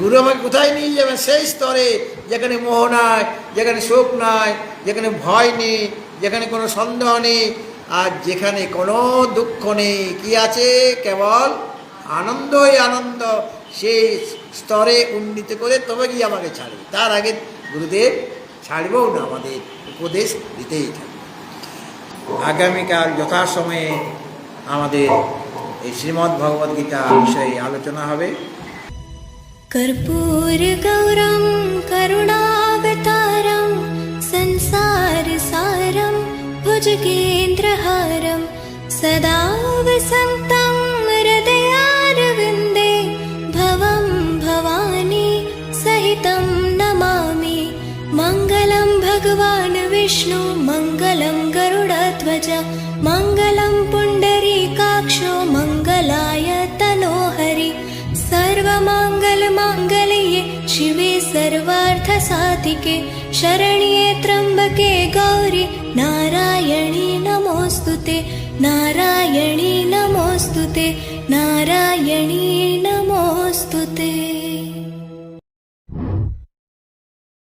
গুরু আমাকে কোথায় নিয়ে যাবেন? সেই স্তরে যেখানে মোহ নাই, যেখানে শোক নাই, যেখানে ভয় নেই, যেখানে কোনো সন্দেহ নেই, আর যেখানে কোনো দুঃখ নেই। কি আছে? কেবল আনন্দই আনন্দ। সেই স্তরে উন্নীত করে তবে গিয়ে আমাকে ছাড়বে। তার আগে গুরুদেব ছাড়বেও না, আমাদের উপদেশ দিতেই থাকবে। আগামীকাল যথাসময়ে আমাদের এই শ্রীমদ্ ভগবদ্গীতা বিষয়ে আলোচনা হবে। कर्पूर गौरं करुणावतारं संसार सारं भुजगेन्द्रहारं सदा वसन्तं हृदयारविन्दे भवं भवानी सहितं नमामि। मङ्गलं भगवान् विष्णु मङ्गलं गरुडध्वज मङ्गलं पुण्डरीकाक्षो मङ्गलाय तनोहरि। सर्वमङ्गलमाङ्गल्ये शिवे सर्वार्थसाधिके शरण्ये त्र्यम्बके गौरि नारायणी नमोऽस्तुते नारायणी नमोऽस्तुते नारायणी नमोऽस्तुते।